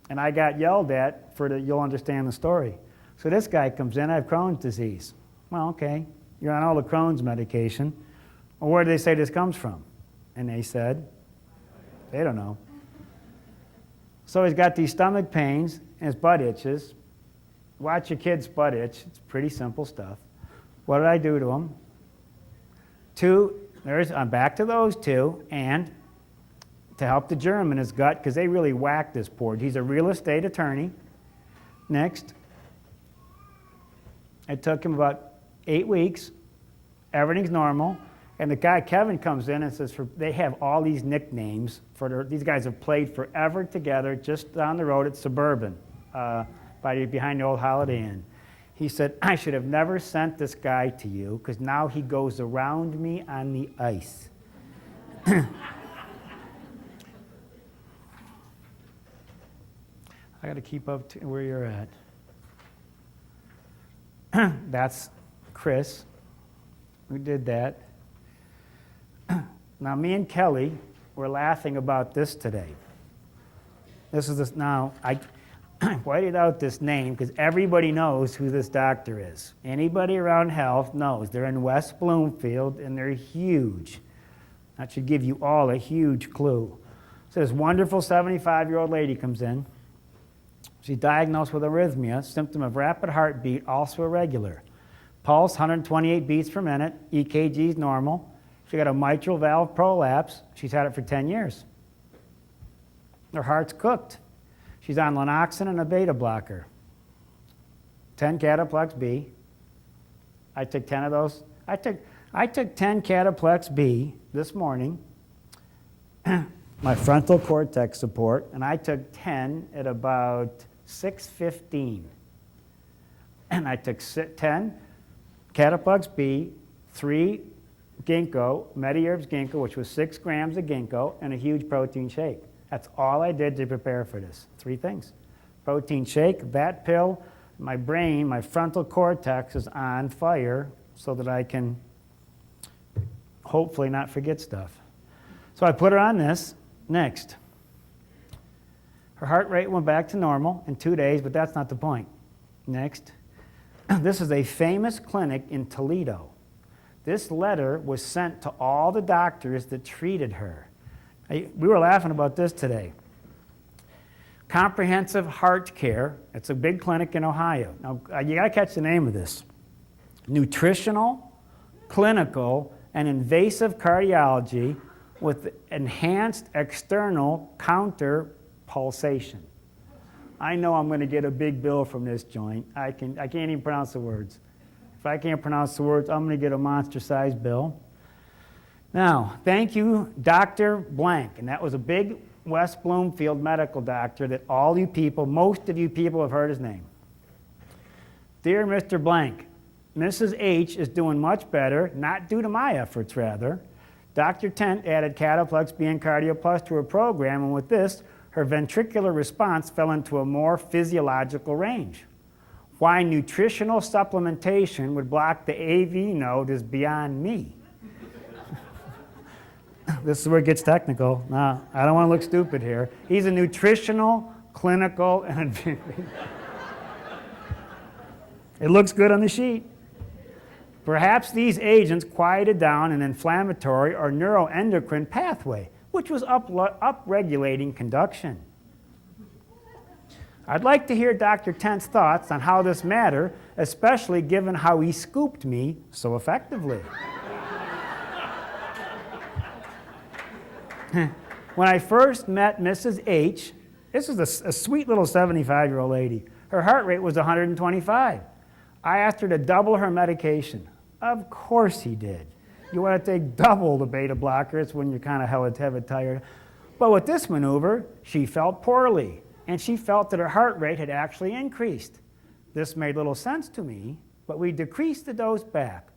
And I got yelled at for you'll understand the story. So this guy comes in, I have Crohn's disease. Well, okay, you're on all the Crohn's medication. Well, where do they say this comes from? And they said, they don't know. So he's got these stomach pains and his butt itches. Watch your kid's butt itch. It's pretty simple stuff. What did I do to him? I'm back to those two, and to help the germ in his gut, because they really whacked this poor. He's a real estate attorney. Next, it took him about 8 weeks. Everything's normal. And the guy, Kevin, comes in and says, they have all these nicknames. These guys have played forever together just down the road at Suburban, behind the old Holiday Inn. He said, I should have never sent this guy to you because now he goes around me on the ice. I got to keep up to where you're at. That's Chris, who did that. Now, me and Kelly were laughing about this today. Now, I whited out this name because everybody knows who this doctor is. Anybody around health knows. They're in West Bloomfield, and they're huge. That should give you all a huge clue. So this wonderful 75-year-old lady comes in. She's diagnosed with arrhythmia, symptom of rapid heartbeat, also irregular. Pulse, 128 beats per minute. EKG is normal. She got a mitral valve prolapse. She's had it for 10 years. Her heart's cooked. She's on Lanoxin and a beta blocker. 10 Cataplex B. I took 10 of those. I took 10 Cataplex B this morning, my frontal cortex support, and I took 10 at about 6:15. And I took 10 Cataplex B, 3 ginkgo, Mediherbs ginkgo, which was 6 grams of ginkgo, and a huge protein shake. That's all I did to prepare for this. 3 things. Protein shake, that pill, my brain, my frontal cortex is on fire so that I can hopefully not forget stuff. So I put her on this. Next. Her heart rate went back to normal in 2 days, but that's not the point. Next. This is a famous clinic in Toledo. This letter was sent to all the doctors that treated her. We were laughing about this today. Comprehensive Heart Care. It's a big clinic in Ohio. Now, you got to catch the name of this. Nutritional, clinical, and invasive cardiology with enhanced external counter pulsation. I know I'm going to get a big bill from this joint. I can't even pronounce the words. If I can't pronounce the words, I'm going to get a monster-sized bill. Now, thank you, Dr. Blank. And that was a big West Bloomfield medical doctor that all you people, most of you people have heard his name. Dear Mr. Blank, Mrs. H is doing much better, not due to my efforts, rather. Dr. Tent added Cataplex B and Cardio Plus to her program, and with this, her ventricular response fell into a more physiological range. Why nutritional supplementation would block the AV node is beyond me. This is where it gets technical. No, I don't want to look stupid here. He's a nutritional, clinical, and it looks good on the sheet. Perhaps these agents quieted down an inflammatory or neuroendocrine pathway, which was upregulating conduction. I'd like to hear Dr. Tent's thoughts on how this matter, especially given how he scooped me so effectively. When I first met Mrs. H, This is a sweet little 75-year-old lady. Her heart rate was 125. I asked her to double her medication. Of course he did. You want to take double the beta blockers when you're kind of have it tired. But with this maneuver, she felt poorly, and she felt that her heart rate had actually increased. This made little sense to me, but we decreased the dose back.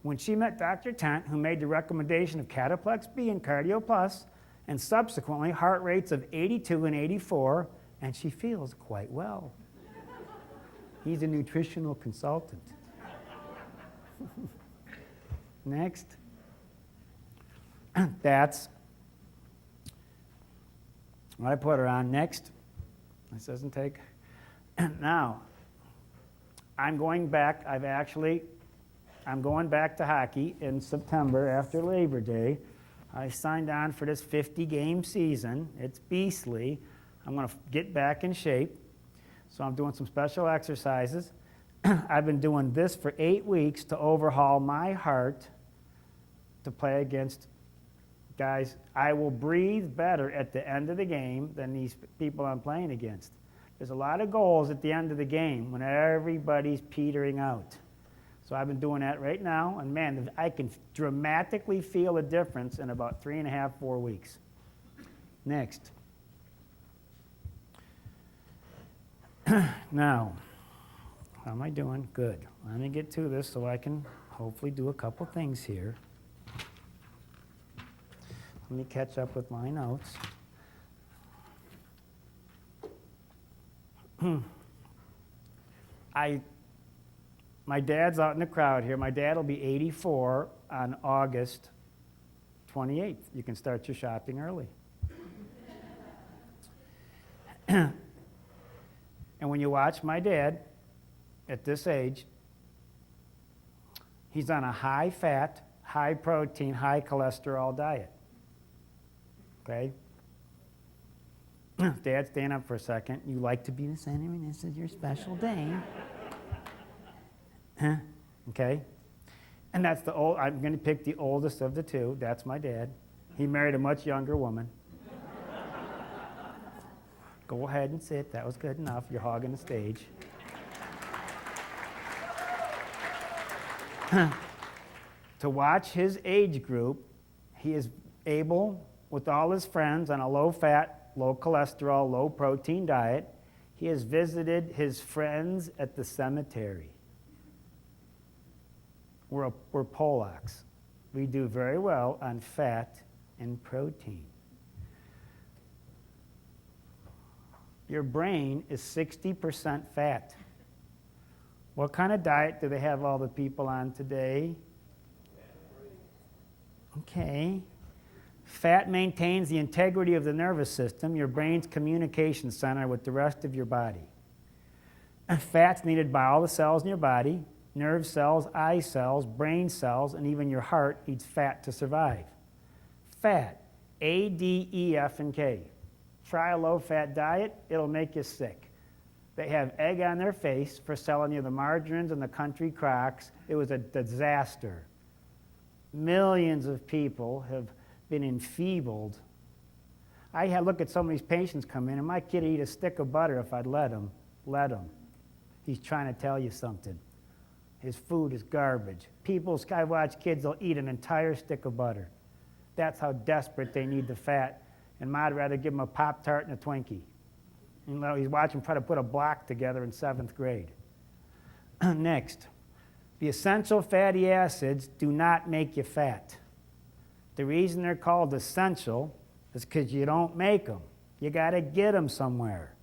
When she met Dr. Tent, who made the recommendation of Cataplex B and Cardio Plus, and subsequently heart rates of 82 and 84, and she feels quite well. He's a nutritional consultant. Next. That's what I put her on. Next. This doesn't take. Now, I'm going back. I'm going back to hockey in September after Labor Day. I signed on for this 50-game season. It's beastly. I'm going to get back in shape. So I'm doing some special exercises. I've been doing this for 8 weeks to overhaul my heart to play against guys. I will breathe better at the end of the game than these people I'm playing against. There's a lot of goals at the end of the game when everybody's petering out. So I've been doing that right now, and man, I can dramatically feel a difference in about 3.5, 4 weeks. Next. Now, how am I doing? Good. Let me get to this so I can hopefully do a couple things here. Let me catch up with my notes. My dad's out in the crowd here. My dad will be 84 on August 28th. You can start your shopping early. And when you watch my dad at this age, he's on a high-fat, high-protein, high-cholesterol diet. Okay? Dad, stand up for a second. You like to be the center, and this is your special day. Okay? And that's I'm going to pick the oldest of the two. That's my dad. He married a much younger woman. Go ahead and sit. That was good enough. You're hogging the stage. To watch his age group, he is able, with all his friends, on a low-fat, low-cholesterol, low-protein diet, he has visited his friends at the cemetery. We're Polacks. We do very well on fat and protein. Your brain is 60% fat. What kind of diet do they have all the people on today? Okay. Fat maintains the integrity of the nervous system, your brain's communication center with the rest of your body. Fat's needed by all the cells in your body, nerve cells, eye cells, brain cells, and even your heart needs fat to survive. Fat, A, D, E, F, and K. Try a low-fat diet, it'll make you sick. They have egg on their face for selling you the margarines and the country crocks. It was a disaster. Millions of people have been enfeebled. I had look at some of these patients come in, and my kid would eat a stick of butter if I'd let him. Let him. He's trying to tell you something. His food is garbage. I watch kids, they'll eat an entire stick of butter. That's how desperate they need the fat. And I'd rather give him a Pop-Tart and a Twinkie. You know, he's watching try to put a block together in 7th grade. Next, the essential fatty acids do not make you fat. The reason they're called essential is because you don't make them. You got to get them somewhere.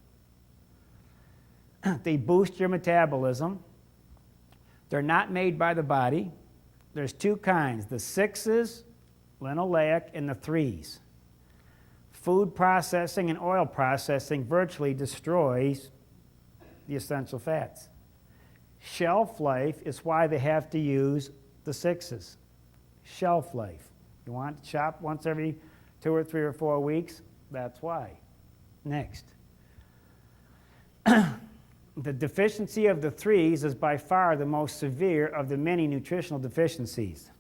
They boost your metabolism. They're not made by the body. There's two kinds, the 6s, linoleic, and the 3s. Food processing and oil processing virtually destroys the essential fats. Shelf life is why they have to use the 6s. Shelf life. You want to shop once every 2 or 3 or 4 weeks? That's why. Next. The deficiency of the 3s is by far the most severe of the many nutritional deficiencies.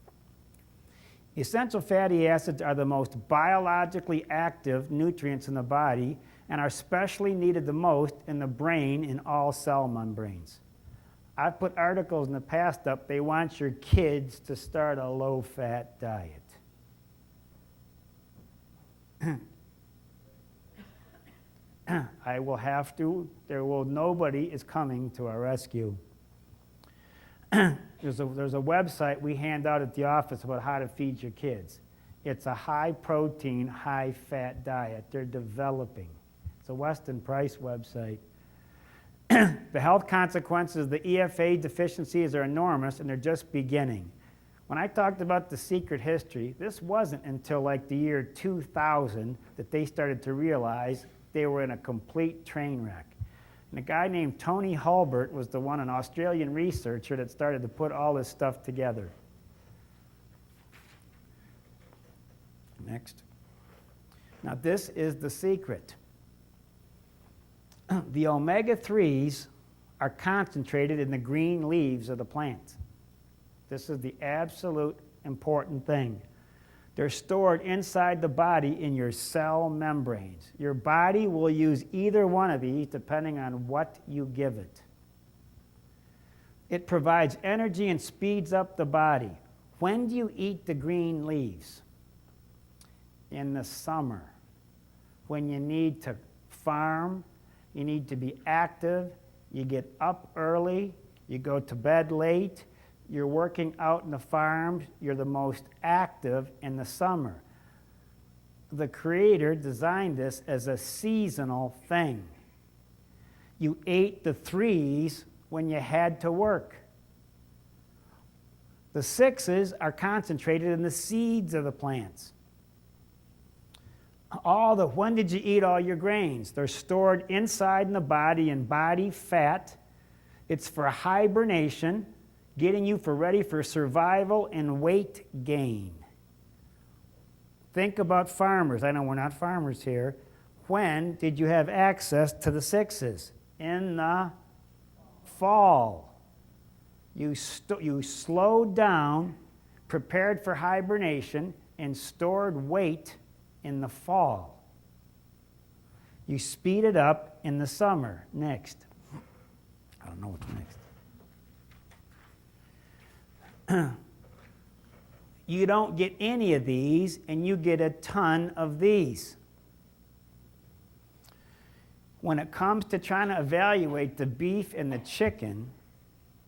Essential fatty acids are the most biologically active nutrients in the body, and are especially needed the most in the brain in all cell membranes. I've put articles in the past up, they want your kids to start a low-fat diet. I will have to, nobody is coming to our rescue. There's a website we hand out at the office about how to feed your kids. It's a high-protein, high-fat diet they're developing. It's a Weston Price website. The health consequences of the EFA deficiencies are enormous, and they're just beginning. When I talked about the secret history, this wasn't until like the year 2000 that they started to realize they were in a complete train wreck. And a guy named Tony Hulbert was the one, an Australian researcher, that started to put all this stuff together. Next. Now this is the secret. The omega-3s are concentrated in the green leaves of the plants. This is the absolute important thing. They're stored inside the body in your cell membranes. Your body will use either one of these depending on what you give it. It provides energy and speeds up the body. When do you eat the green leaves? In the summer, when you need to farm, you need to be active, you get up early, you go to bed late, you're working out in the farms, you're the most active in the summer. The Creator designed this as a seasonal thing. You ate the 3s when you had to work. The 6s are concentrated in the seeds of the plants. When did you eat all your grains? They're stored inside in the body in body fat. It's for hibernation, getting you ready for survival and weight gain. Think about farmers. I know we're not farmers here. When did you have access to the 6s? In the fall. You slowed down, prepared for hibernation, and stored weight in the fall. You speed it up in the summer. Next. I don't know what's next. You don't get any of these, and you get a ton of these. When it comes to trying to evaluate the beef and the chicken,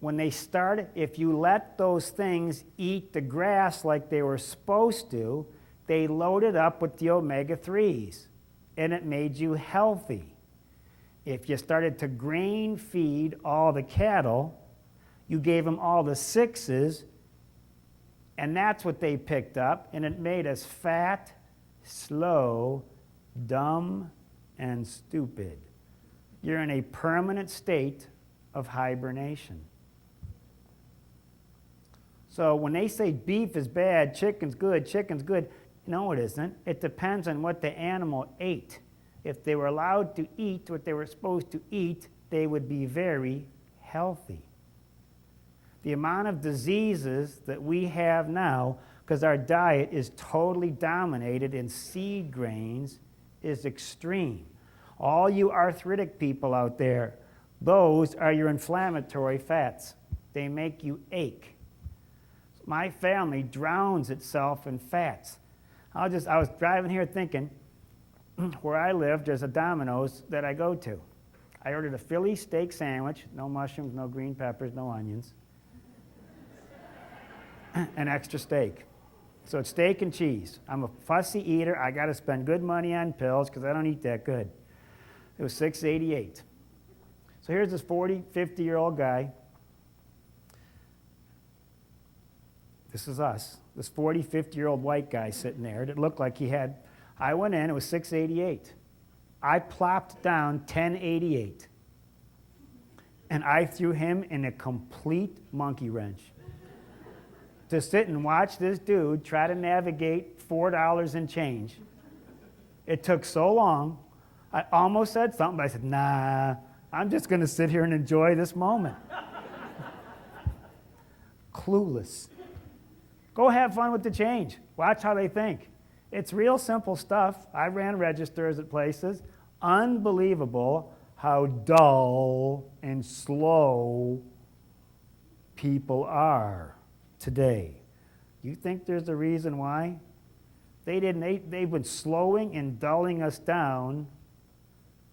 when they start, if you let those things eat the grass like they were supposed to, they loaded up with the omega-3s, and it made you healthy. If you started to grain feed all the cattle, you gave them all the 6s, and that's what they picked up, and it made us fat, slow, dumb, and stupid. You're in a permanent state of hibernation. So when they say beef is bad, chicken's good, no, it isn't. It depends on what the animal ate. If they were allowed to eat what they were supposed to eat, they would be very healthy. The amount of diseases that we have now, because our diet is totally dominated in seed grains, is extreme. All you arthritic people out there, those are your inflammatory fats. They make you ache. My family drowns itself in fats. I was driving here thinking, where I live, there's a Domino's that I go to. I ordered a Philly steak sandwich, no mushrooms, no green peppers, no onions, an extra steak. So it's steak and cheese. I'm a fussy eater. I got to spend good money on pills because I don't eat that good. It was $6.88. So here's this 40, 50-year-old guy. This is us. This 40, 50-year-old white guy sitting there that looked like he had, I went in, it was $6.88. I plopped down $10.88. And I threw him in a complete monkey wrench. To sit and watch this dude try to navigate $4 and change. It took so long. I almost said something, but I said, nah, I'm just going to sit here and enjoy this moment. Clueless. Go have fun with the change. Watch how they think. It's real simple stuff. I ran registers at places. Unbelievable how dull and slow people are today. You think there's a reason why? They've been slowing and dulling us down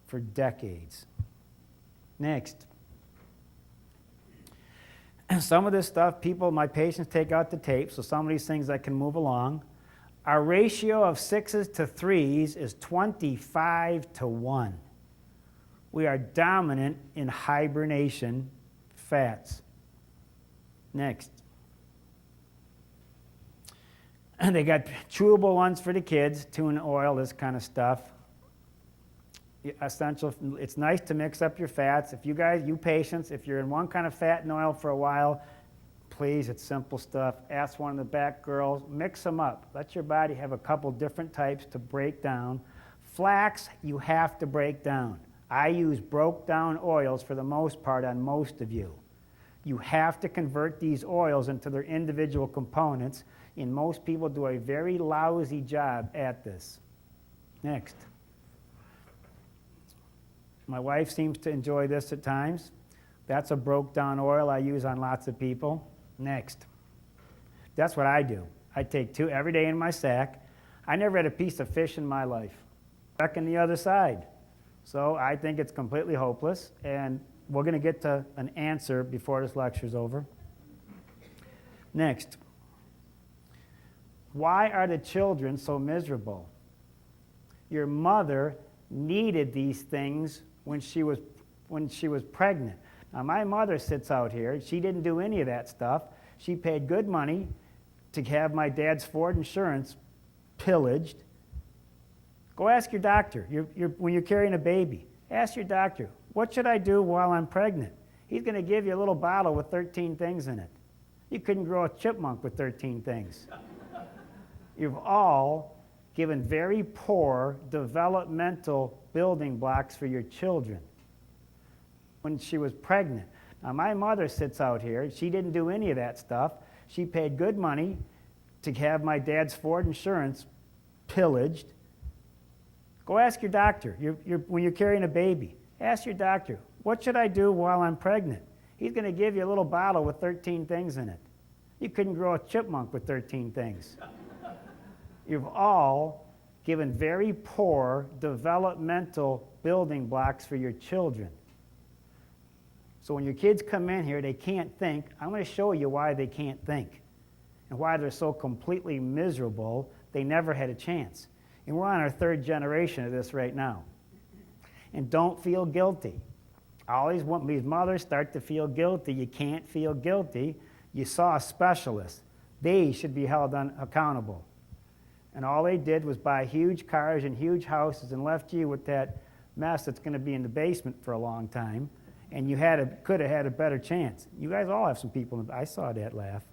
for decades. Next. Some of this stuff, my patients take out the tape, so some of these things I can move along. Our ratio of 6s to 3s is 25 to 1. We are dominant in hibernation fats. Next. And they got chewable ones for the kids, tuna oil, this kind of stuff. Essential. It's nice to mix up your fats. If you patients, if you're in one kind of fat and oil for a while, please, it's simple stuff. Ask one of the back girls, mix them up. Let your body have a couple different types to break down. Flax, you have to break down. I use broke down oils for the most part on most of you. You have to convert these oils into their individual components, and most people do a very lousy job at this. Next. My wife seems to enjoy this at times. That's a broke down oil I use on lots of people. Next. That's what I do. I take 2 every day in my sack. I never had a piece of fish in my life. Back on the other side. So I think it's completely hopeless, and we're going to get to an answer before this lecture's over. Next. Why are the children so miserable? Your mother needed these things when she was pregnant. Now, my mother sits out here. She didn't do any of that stuff. She paid good money to have my dad's Ford insurance pillaged. Go ask your doctor. When you're carrying a baby, ask your doctor, what should I do while I'm pregnant? He's going to give you a little bottle with 13 things in it. You couldn't grow a chipmunk with 13 things. You've all given very poor developmental building blocks for your children when she was pregnant. Now, my mother sits out here. She didn't do any of that stuff. She paid good money to have my dad's Ford insurance pillaged. Go ask your doctor. When you're carrying a baby, ask your doctor, what should I do while I'm pregnant? He's going to give you a little bottle with 13 things in it. You couldn't grow a chipmunk with 13 things. You've all given very poor developmental building blocks for your children. So when your kids come in here, they can't think. I'm going to show you why they can't think and why they're so completely miserable they never had a chance. And we're on our 3rd generation of this right now. And don't feel guilty. Always when these mothers start to feel guilty, you can't feel guilty. You saw a specialist. They should be held accountable. And all they did was buy huge cars and huge houses and left you with that mess that's going to be in the basement for a long time. And you could have had a better chance. You guys all have some people. I saw that laugh.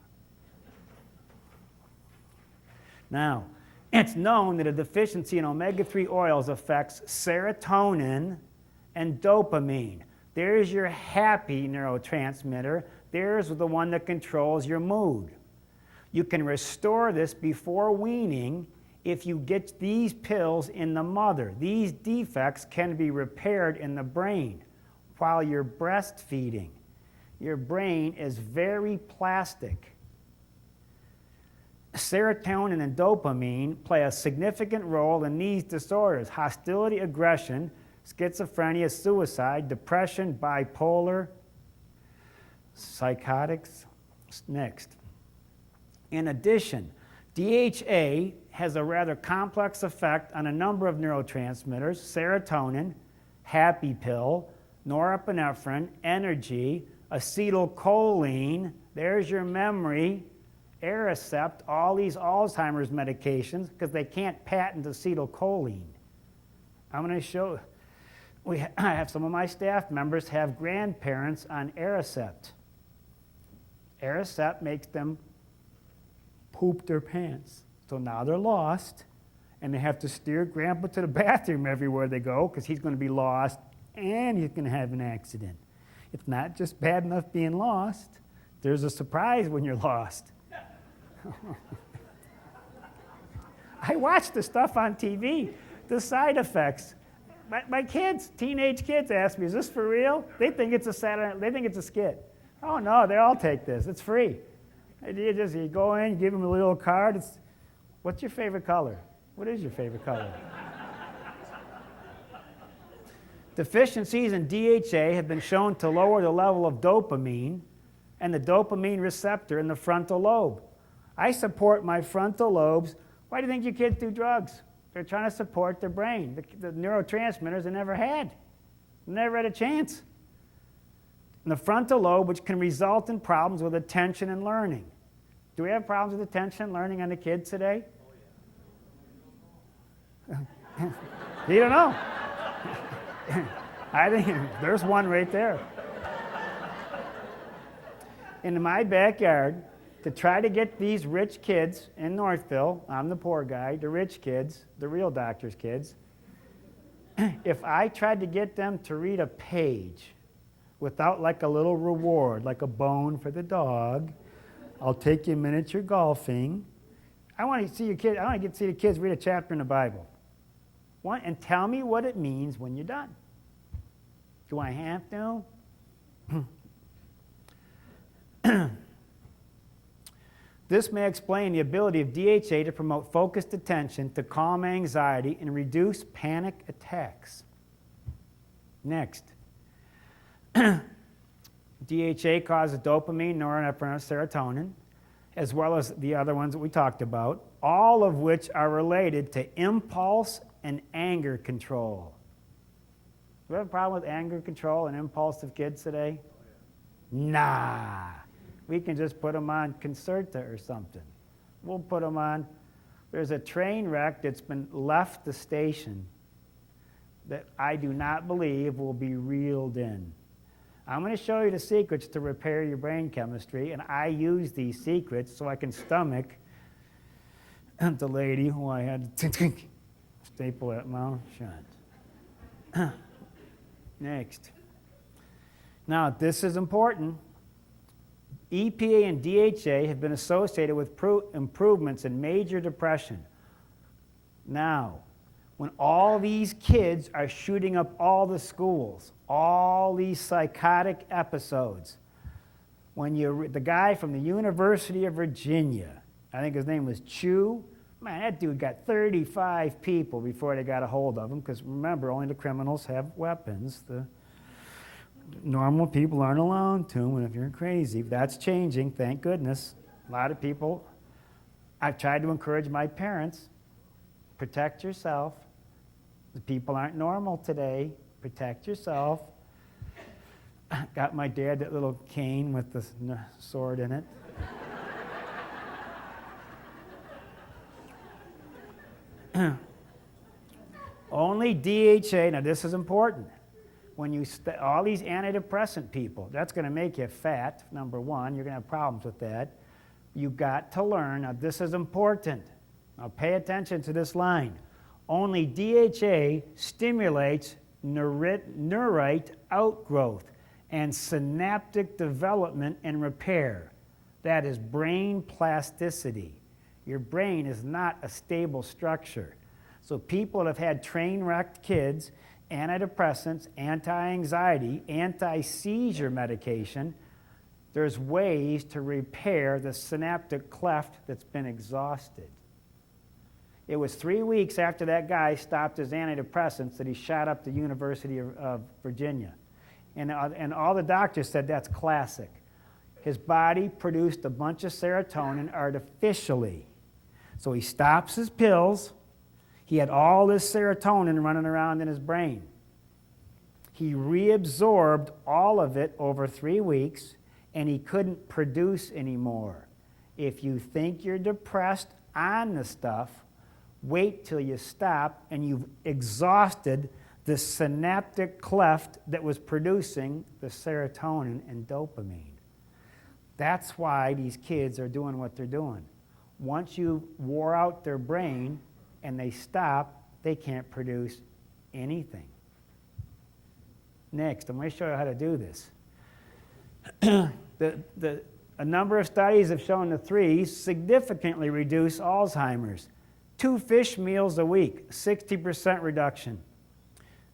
Now, it's known that a deficiency in omega-3 oils affects serotonin and dopamine. There's your happy neurotransmitter. There's the one that controls your mood. You can restore this before weaning if you get these pills in the mother. These defects can be repaired in the brain while you're breastfeeding. Your brain is very plastic. Serotonin and dopamine play a significant role in these disorders: hostility, aggression, schizophrenia, suicide, depression, bipolar, psychotics. Next. In addition, DHA has a rather complex effect on a number of neurotransmitters: serotonin, happy pill, norepinephrine, energy, acetylcholine, there's your memory, Aricept, all these Alzheimer's medications, because they can't patent acetylcholine. I'm going to show, I have some of my staff members have grandparents on Aricept. Aricept makes them poop their pants. So now they're lost, and they have to steer Grandpa to the bathroom everywhere they go, because he's going to be lost, and he's going to have an accident. It's not just bad enough being lost. There's a surprise when you're lost. I watch the stuff on TV, the side effects. My kids, teenage kids ask me, is this for real? They think it's a skit. Oh no, they all take this. It's free. You go in, give them a little card. What's your favorite color? What is your favorite color? Deficiencies in DHA have been shown to lower the level of dopamine and the dopamine receptor in the frontal lobe. I support my frontal lobes. Why do you think your kids do drugs? They're trying to support their brain. The neurotransmitters they never had. Never had a chance. And the frontal lobe, which can result in problems with attention and learning. Do we have problems with attention and learning on the kids today? You don't know. I think there's one right there. In my backyard, to try to get these rich kids in Northville, I'm the poor guy, the rich kids, the real doctor's kids, if I tried to get them to read a page without like a little reward, like a bone for the dog, I'll take you miniature golfing. I want to see your kids. I want to see the kids read a chapter in the Bible. And tell me what it means when you're done. Do I have to? This may explain the ability of DHA to promote focused attention, to calm anxiety, and reduce panic attacks. Next. DHA causes dopamine, norepinephrine, serotonin, as well as the other ones that we talked about, all of which are related to impulse and anger control. Do we have a problem with anger control and impulsive kids today? Nah. We can just put them on Concerta or something. We'll put them on. There's a train wreck that's been left the station that I do not believe will be reeled in. I'm going to show you the secrets to repair your brain chemistry, and I use these secrets so I can stomach the lady who I had to staple that mouth shut. Next. Now, this is important. EPA and DHA have been associated with improvements in major depression. Now, when all these kids are shooting up all the schools, all these psychotic episodes, when the guy from the University of Virginia, I think his name was Chu, man, that dude got 35 people before they got a hold of him, because remember, only the criminals have weapons. The normal people aren't allowed to, and if you're crazy, that's changing, thank goodness. A lot of people, I've tried to encourage my parents, protect yourself. The people aren't normal today. Protect yourself. Got my dad that little cane with the sword in it. Only DHA, now this is important. When you all these antidepressant people, that's going to make you fat, number one. You're going to have problems with that. You've got to learn, now this is important. Now pay attention to this line. Only DHA stimulates neurite outgrowth and synaptic development and repair. That is brain plasticity. Your brain is not a stable structure. So people that have had train-wrecked kids, antidepressants, anti-anxiety, anti-seizure medication, there's ways to repair the synaptic cleft that's been exhausted. It was 3 weeks after that guy stopped his antidepressants that he shot up the University of Virginia. And all the doctors said that's classic. His body produced a bunch of serotonin artificially. So he stops his pills. He had all this serotonin running around in his brain. He reabsorbed all of it over 3 weeks, and he couldn't produce anymore. If you think you're depressed on the stuff, wait till you stop and you've exhausted the synaptic cleft that was producing the serotonin and dopamine. That's why these kids are doing what they're doing. Once you wore out their brain and they stop, they can't produce anything. Next, I'm going to show you how to do this. A number of studies have shown the threes significantly reduce Alzheimer's. 2 fish meals a week, 60% reduction.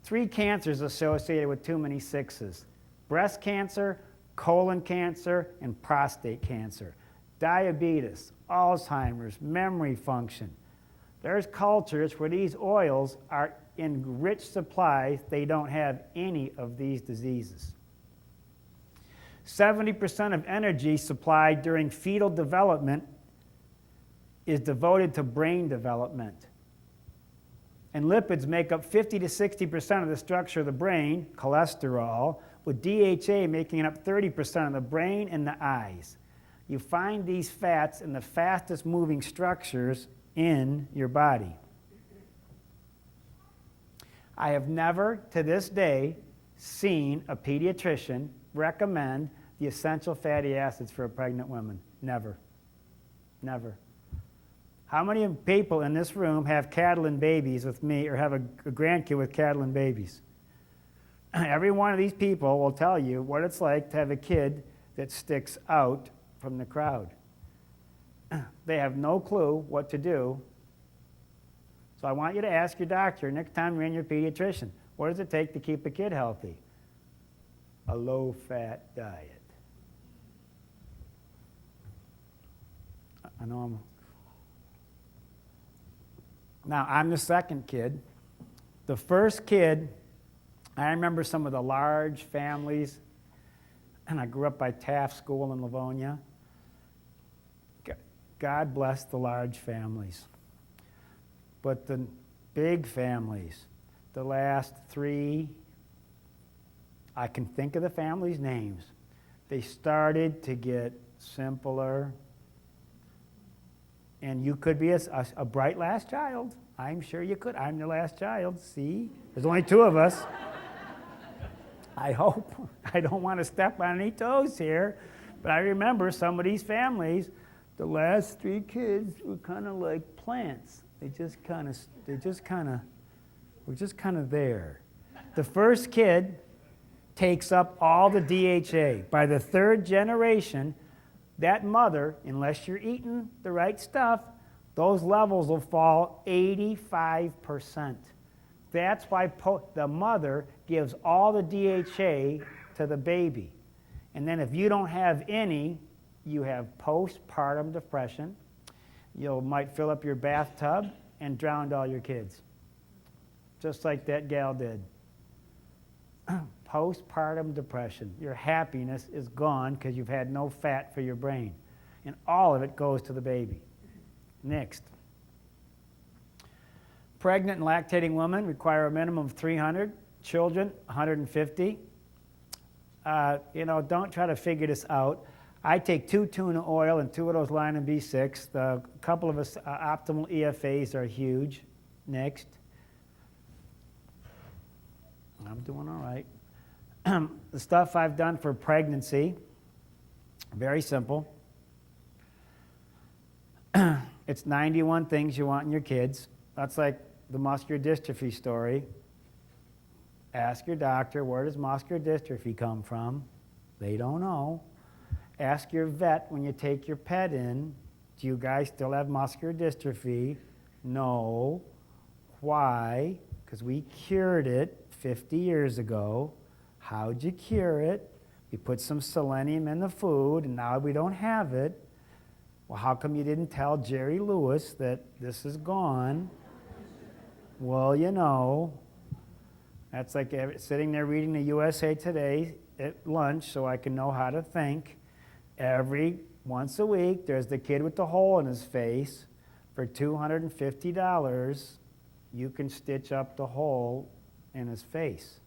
3 cancers associated with too many 6s: breast cancer, colon cancer, and prostate cancer. Diabetes, Alzheimer's, memory function. There's cultures where these oils are in rich supplies. They don't have any of these diseases. 70% of energy supplied during fetal development is devoted to brain development. And lipids make up 50 to 60% of the structure of the brain, cholesterol, with DHA making up 30% of the brain and the eyes. You find these fats in the fastest moving structures in your body. I have never, to this day, seen a pediatrician recommend the essential fatty acids for a pregnant woman. Never. Never. How many people in this room have cattle and babies with me, or have a grandkid with cattle and babies? Every one of these people will tell you what it's like to have a kid that sticks out from the crowd. They have no clue what to do. So I want you to ask your doctor next time you're in your pediatrician, what does it take to keep a kid healthy? A low-fat diet. I know I'm the second kid. The first kid, I remember some of the large families, and I grew up by Taft School in Livonia. God bless the large families. But the big families, the last 3, I can think of the families' names. They started to get simpler. And you could be a bright last child. I'm sure you could. I'm the last child. See? There's only 2 of us. I hope. I don't want to step on any toes here. But I remember some of these families, the last 3 kids were kind of like plants. They just kind of there. The first kid takes up all the DHA. By the 3rd generation, that mother, unless you're eating the right stuff, those levels will fall 85%. That's why the mother gives all the DHA to the baby. And then if you don't have any, you have postpartum depression. You might fill up your bathtub and drown all your kids, just like that gal did. Postpartum depression. Your happiness is gone because you've had no fat for your brain. And all of it goes to the baby. Next. Pregnant and lactating women require a minimum of 300. Children, 150. Don't try to figure this out. I take 2 tuna oil and 2 of those Lionel B6. A couple of us optimal EFAs are huge. Next. I'm doing all right. The stuff I've done for pregnancy, very simple. It's 91 things you want in your kids. That's like the muscular dystrophy story. Ask your doctor, where does muscular dystrophy come from? They don't know. Ask your vet when you take your pet in, do you guys still have muscular dystrophy? No. Why? Because we cured it 50 years ago. How'd you cure it? We put some selenium in the food, and now we don't have it. Well, how come you didn't tell Jerry Lewis that this is gone? Well, that's like sitting there reading the USA Today at lunch so I can know how to think. Once a week, there's the kid with the hole in his face. For $250, you can stitch up the hole in his face.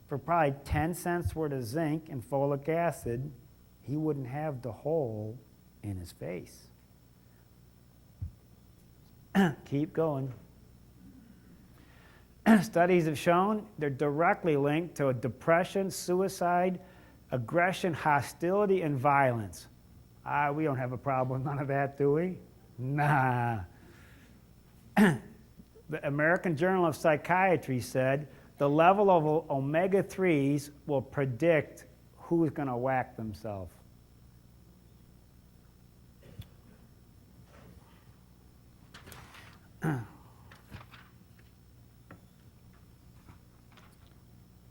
For probably 10 cents worth of zinc and folic acid, he wouldn't have the hole in his face. Keep going. Studies have shown they're directly linked to depression, suicide, aggression, hostility, and violence. We don't have a problem with none of that, do we? Nah. The American Journal of Psychiatry said the level of omega-3s will predict who's going to whack themselves.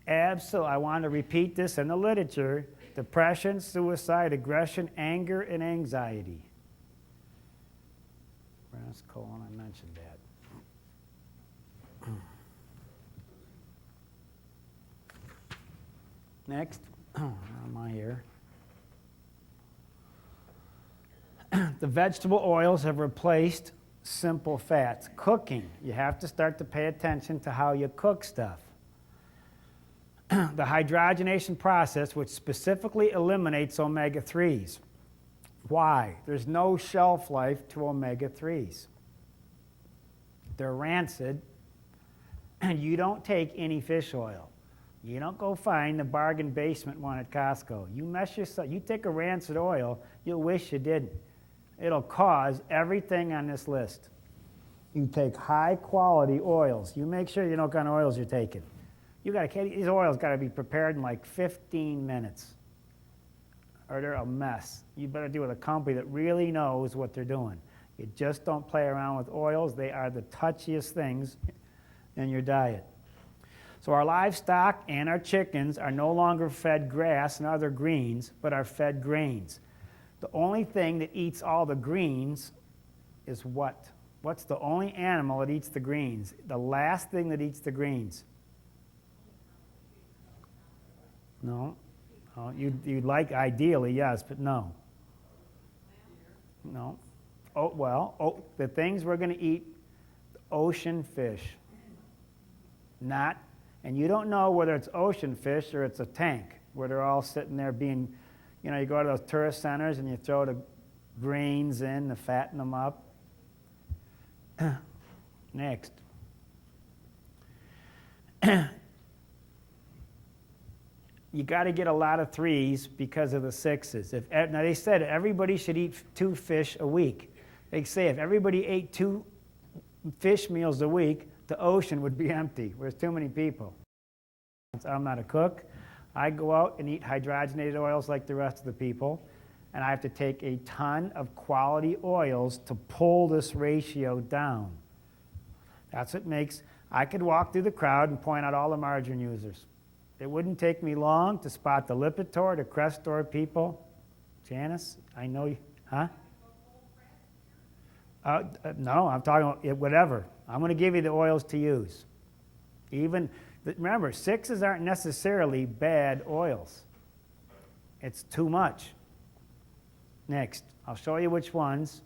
Absolutely. I want to repeat this in the literature. Depression, suicide, aggression, anger, and anxiety. Brass colon, I mentioned that. Next, where am I here? The vegetable oils have replaced simple fats. Cooking, you have to start to pay attention to how you cook stuff. The hydrogenation process, which specifically eliminates omega-3s. Why? There's no shelf life to omega-3s. They're rancid, and you don't take any fish oil. You don't go find the bargain basement one at Costco. You mess yourself. You take a rancid oil, you'll wish you didn't. It'll cause everything on this list. You take high quality oils. You make sure you know what kind of oils you're taking. These oils got to be prepared in like 15 minutes, or they're a mess. You better deal with a company that really knows what they're doing. You just don't play around with oils. They are the touchiest things in your diet. So our livestock and our chickens are no longer fed grass and other greens, but are fed grains. The only thing that eats all the greens is what? What's the only animal that eats the greens? The last thing that eats the greens? No. Oh, you'd like ideally, yes, but no. No. Oh, well, the things we're going to eat, ocean fish. Not, and you don't know whether it's ocean fish or it's a tank where they're all sitting there being, you know, you go to those tourist centers and you throw the grains in to fatten them up. Next. You got to get a lot of 3s because of the 6s. Now, they said everybody should eat 2 fish a week. They say if everybody ate 2 fish meals a week, the ocean would be empty. There's too many people. I'm not a cook. I go out and eat hydrogenated oils like the rest of the people, and I have to take a ton of quality oils to pull this ratio down. That's what makes, I could walk through the crowd and point out all the margarine users. It wouldn't take me long to spot the Lipitor, the Crestor people. Janice, I know you, huh? No, I'm talking about whatever. I'm going to give you the oils to use. Remember, 6s aren't necessarily bad oils. It's too much. Next, I'll show you which ones.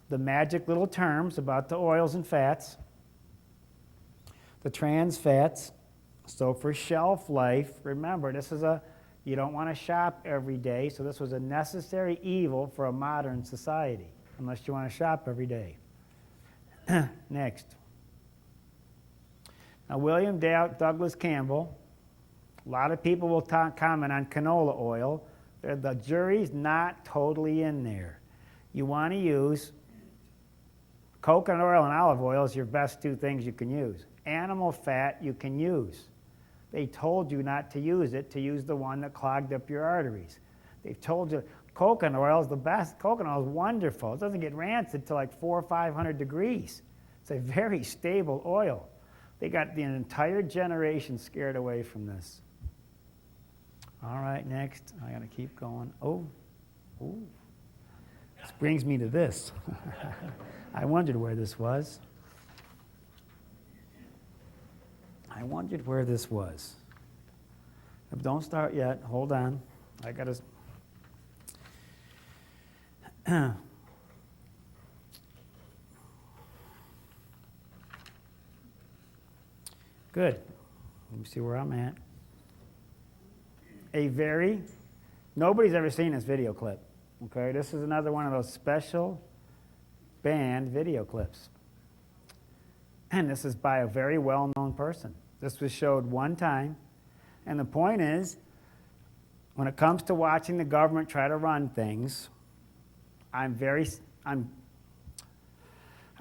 The magic little terms about the oils and fats. The trans fats. So for shelf life, remember, you don't want to shop every day, so this was a necessary evil for a modern society, unless you want to shop every day. Next. Now, William Douglas Campbell, a lot of people will comment on canola oil. The jury's not totally in there. You want to use coconut oil and olive oil is your best 2 things you can use. Animal fat you can use. They told you not to use it, to use the one that clogged up your arteries. They've told you coconut oil is the best. Coconut oil is wonderful. It doesn't get rancid to like 400 or 500 degrees. It's a very stable oil. They got the entire generation scared away from this. All right, next. I got to keep going. Oh. This brings me to this. I wondered where this was. Don't start yet. Hold on. I got to... Good. Let me see where I'm at. Nobody's ever seen this video clip. Okay, this is another one of those special banned video clips. And this is by a very well-known person. This was showed one time. And the point is, when it comes to watching the government try to run things, I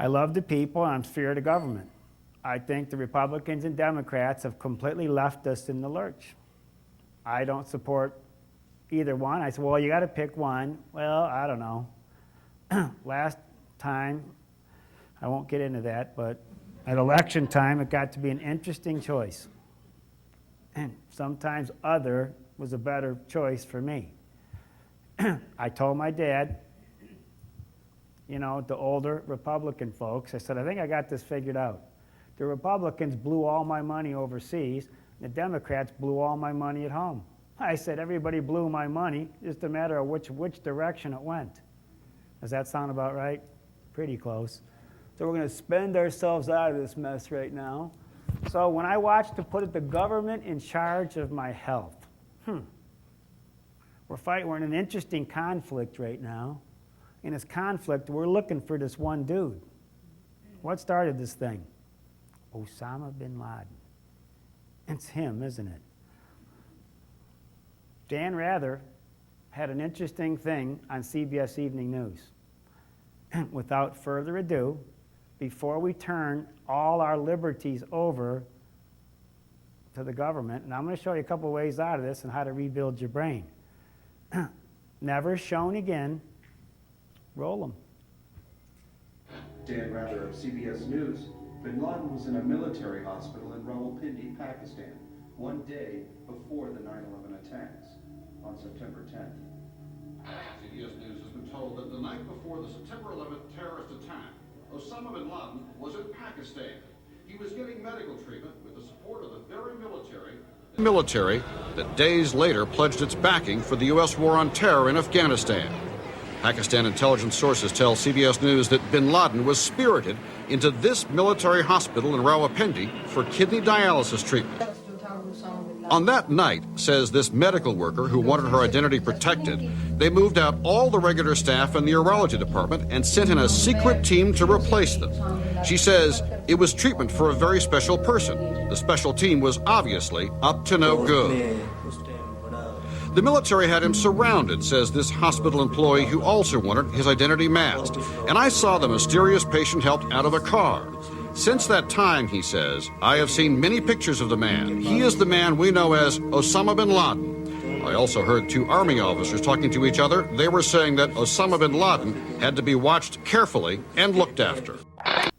love the people and I'm fear the government. I think the Republicans and Democrats have completely left us in the lurch. I don't support either one. I said, well, you got to pick one. Well, I don't know. Last time, I won't get into that, but At election time, it got to be an interesting choice. And sometimes other was a better choice for me. I told my dad, you know, the older Republican folks, I said, I think I got this figured out. The Republicans blew all my money overseas, the Democrats blew all my money at home. I said, everybody blew my money, just a matter of which direction it went. Does that sound about right? Pretty close. So we're going to spend ourselves out of this mess right now. So when I watched to put the government in charge of my health, we're in an interesting conflict right now. In this conflict, we're looking for this one dude. What started this thing? Osama bin Laden. It's him, isn't it? Dan Rather had an interesting thing on CBS Evening News. Without further ado, before we turn all our liberties over to the government, and I'm going to show you a couple ways out of this and how to rebuild your brain. Never shown again. Roll them. Dan Rather of CBS News. Bin Laden was in a military hospital in Rawalpindi, Pakistan, one day before the 9/11 attacks on September 10th. CBS News has been told that the night before the September 11th terrorist attack, Osama bin Laden was in Pakistan. He was getting medical treatment with the support of the very military that days later pledged its backing for the U.S. war on terror in Afghanistan. Pakistan intelligence sources tell CBS News that bin Laden was spirited into this military hospital in Rawalpindi for kidney dialysis treatment. On that night, says this medical worker who wanted her identity protected, they moved out all the regular staff in the urology department and sent in a secret team to replace them. She says it was treatment for a very special person. The special team was obviously up to no good. The military had him surrounded, says this hospital employee who also wanted his identity masked. And I saw the mysterious patient helped out of a car. Since that time, he says, I have seen many pictures of the man. He is the man we know as Osama bin Laden. I also heard two Army officers talking to each other. They were saying that Osama bin Laden had to be watched carefully and looked after. I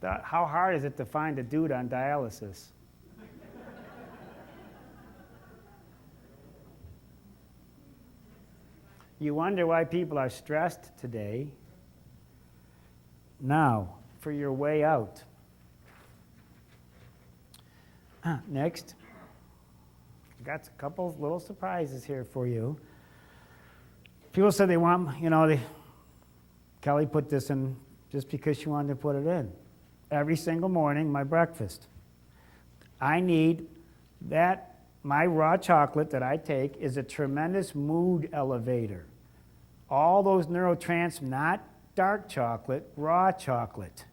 thought, how hard is it to find a dude on dialysis? You wonder why people are stressed today. Now, for your way out. Next, got a couple little surprises here for you. People said they want, Kelly put this in just because she wanted to put it in. Every single morning, my breakfast. I need that. My raw chocolate that I take is a tremendous mood elevator. All those neurotransmitters, not dark chocolate, raw chocolate.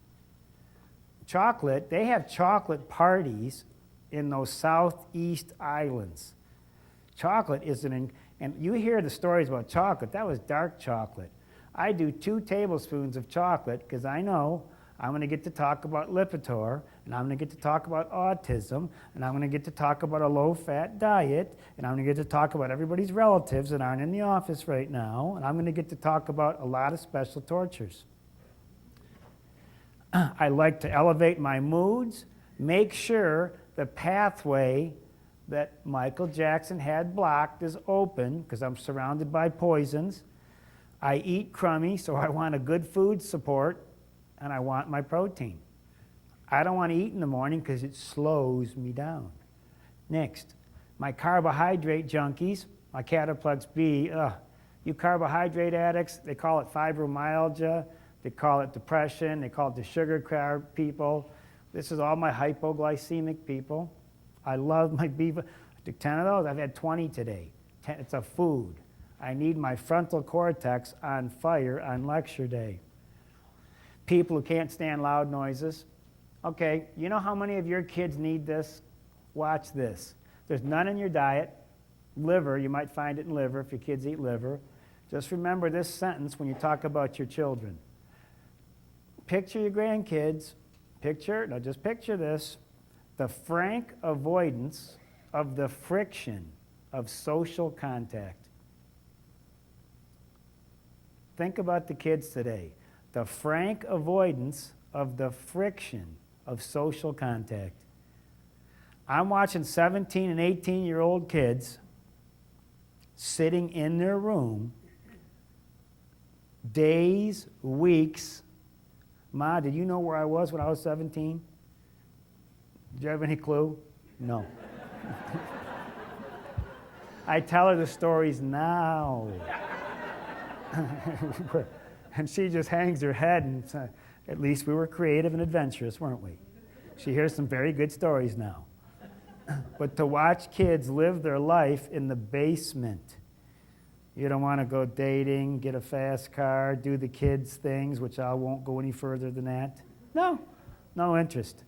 Chocolate, they have chocolate parties in those southeast islands. Chocolate is and you hear the stories about chocolate, that was dark chocolate. I do 2 tablespoons of chocolate because I know I'm going to get to talk about Lipitor, and I'm going to get to talk about autism, and I'm going to get to talk about a low-fat diet, and I'm going to get to talk about everybody's relatives that aren't in the office right now, and I'm going to get to talk about a lot of special tortures. I like to elevate my moods, make sure the pathway that Michael Jackson had blocked is open, because I'm surrounded by poisons. I eat crummy, so I want a good food support, and I want my protein. I don't want to eat in the morning because it slows me down. Next, my carbohydrate junkies, my Cataplex B, you carbohydrate addicts, they call it fibromyalgia, they call it depression, they call it the sugar carb people. This is all my hypoglycemic people. I love my beef. I took 10 of those. I've had 20 today. It's a food. I need my frontal cortex on fire on lecture day. People who can't stand loud noises. Okay, you know how many of your kids need this? Watch this. There's none in your diet. Liver, you might find it in liver if your kids eat liver. Just remember this sentence when you talk about your children. Picture your grandkids. Just picture this. The frank avoidance of the friction of social contact. Think about the kids today. The frank avoidance of the friction of social contact. I'm watching 17 and 18-year-old kids sitting in their room days, weeks. Ma, did you know where I was when I was 17? Did you have any clue? No. I tell her the stories now. And she just hangs her head and says, at least we were creative and adventurous, weren't we? She hears some very good stories now. But to watch kids live their life in the basement, you don't want to go dating, get a fast car, do the kids' things, which I won't go any further than that. No, no interest.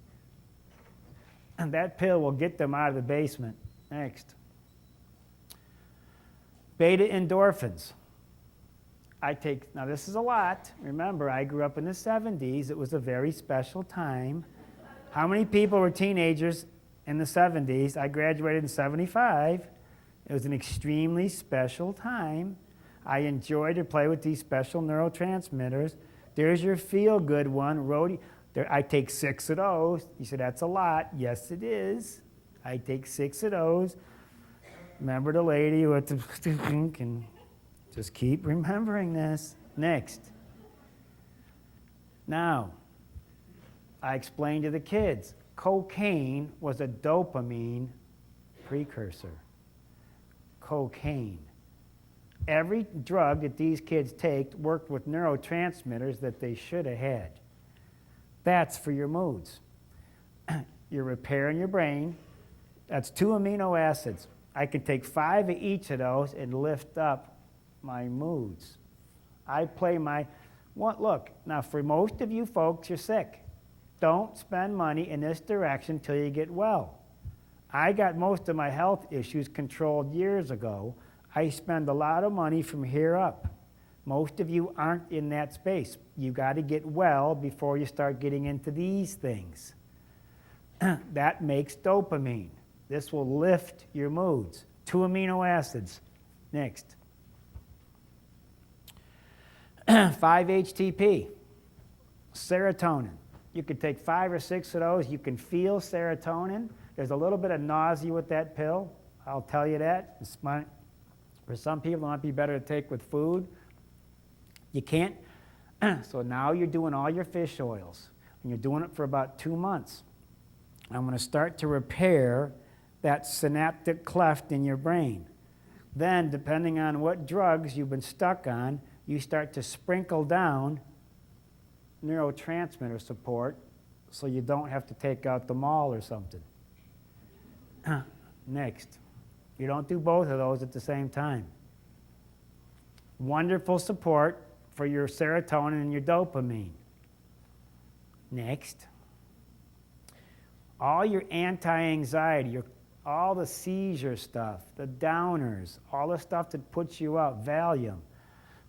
And that pill will get them out of the basement. Next. Beta endorphins. Now this is a lot. Remember, I grew up in the 70s. It was a very special time. How many people were teenagers in the 70s? I graduated in 75. It was an extremely special time. I enjoyed to play with these special neurotransmitters. There's your feel-good one, I take 6 of those. You say, that's a lot. Yes, it is. I take 6 of those. Remember the lady with the and just keep remembering this. Next. Now, I explained to the kids, cocaine was a dopamine precursor. Cocaine. Every drug that these kids take worked with neurotransmitters that they should have had. That's for your moods. You're repairing your brain. That's 2 amino acids. I can take 5 of each of those and lift up my moods. I play look, now for most of you folks, you're sick. Don't spend money in this direction till you get well. I got most of my health issues controlled years ago. I spend a lot of money from here up. Most of you aren't in that space. You got to get well before you start getting into these things. That makes dopamine. This will lift your moods. 2 amino acids. Next. 5-HTP. Serotonin. You could take 5 or 6 of those. You can feel serotonin. There's a little bit of nausea with that pill. I'll tell you that. For some people, it might be better to take with food. You can't. So now you're doing all your fish oils. And you're doing it for about 2 months. I'm going to start to repair that synaptic cleft in your brain. Then, depending on what drugs you've been stuck on, you start to sprinkle down neurotransmitter support so you don't have to take out the mall or something. Next. You don't do both of those at the same time. Wonderful support for your serotonin and your dopamine. Next. All your anti-anxiety, all the seizure stuff, the downers, all the stuff that puts you out, Valium.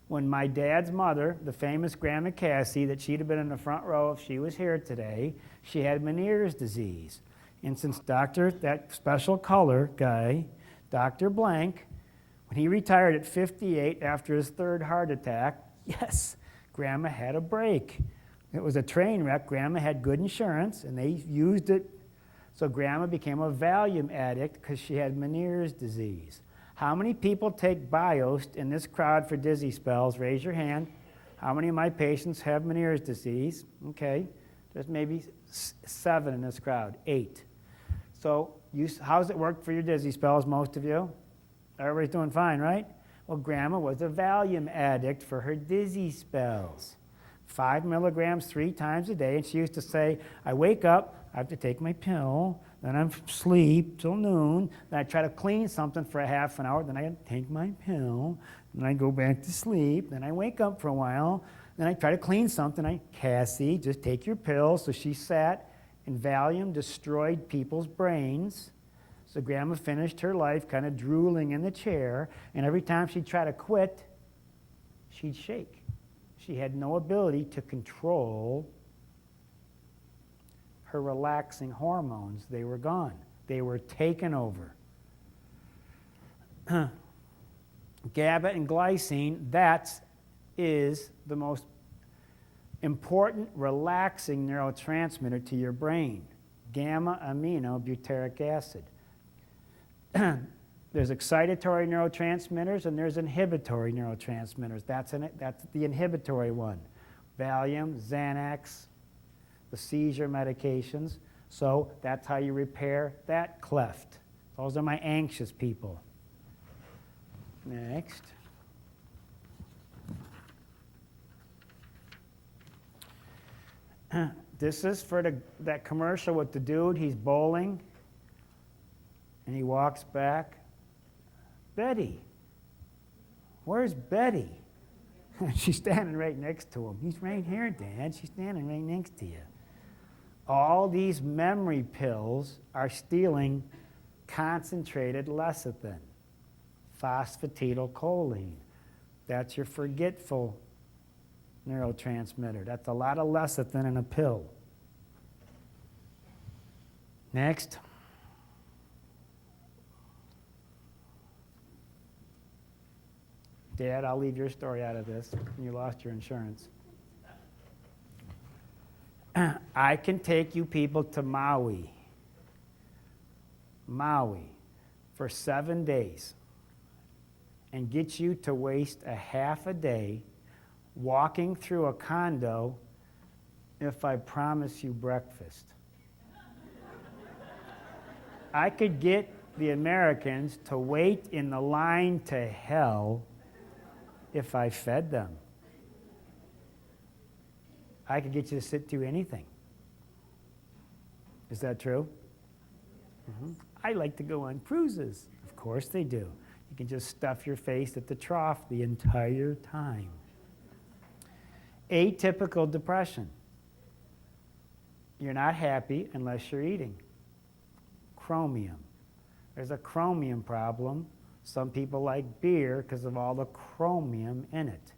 When my dad's mother, the famous Grandma Cassie, that she'd have been in the front row if she was here today, she had Meniere's disease. And since that special color guy, Dr. Blank, when he retired at 58 after his 3rd heart attack, yes, Grandma had a break. It was a train wreck. Grandma had good insurance, and they used it. So Grandma became a Valium addict because she had Meniere's disease. How many people take Biost in this crowd for dizzy spells? Raise your hand. How many of my patients have Meniere's disease? Okay, there's maybe 7 in this crowd, 8. So how's it work for your dizzy spells, most of you? Everybody's doing fine, right? Well, Grandma was a Valium addict for her dizzy spells. 5 milligrams 3 times a day, and she used to say, I wake up, I have to take my pill, then I sleep till noon, then I try to clean something for a half an hour, then I take my pill, then I go back to sleep, then I wake up for a while, then I try to clean something, Cassie, just take your pill. So she sat, and Valium destroyed people's brains. So Grandma finished her life kind of drooling in the chair, and every time she'd try to quit, she'd shake. She had no ability to control her relaxing hormones. They were gone. They were taken over. GABA and glycine, that is the most important relaxing neurotransmitter to your brain, gamma-aminobutyric acid. There's excitatory neurotransmitters and there's inhibitory neurotransmitters. That's the inhibitory one. Valium, Xanax, the seizure medications. So that's how you repair that cleft. Those are my anxious people. Next. This is for that commercial with the dude. He's bowling, and he walks back. Betty. Where's Betty? She's standing right next to him. He's right here, Dad. She's standing right next to you. All these memory pills are stealing concentrated lecithin, phosphatidylcholine. That's your forgetful neurotransmitter. That's a lot of lecithin in a pill. Next. Dad, I'll leave your story out of this. You lost your insurance. I can take you people to Maui, for 7 days and get you to waste a half a day walking through a condo if I promise you breakfast. I could get the Americans to wait in the line to hell if I fed them. I could get you to sit through anything. Is that true? Mm-hmm. I like to go on cruises. Of course they do. You can just stuff your face at the trough the entire time. Atypical depression. You're not happy unless you're eating. Chromium. There's a chromium problem. Some people like beer because of all the chromium in it.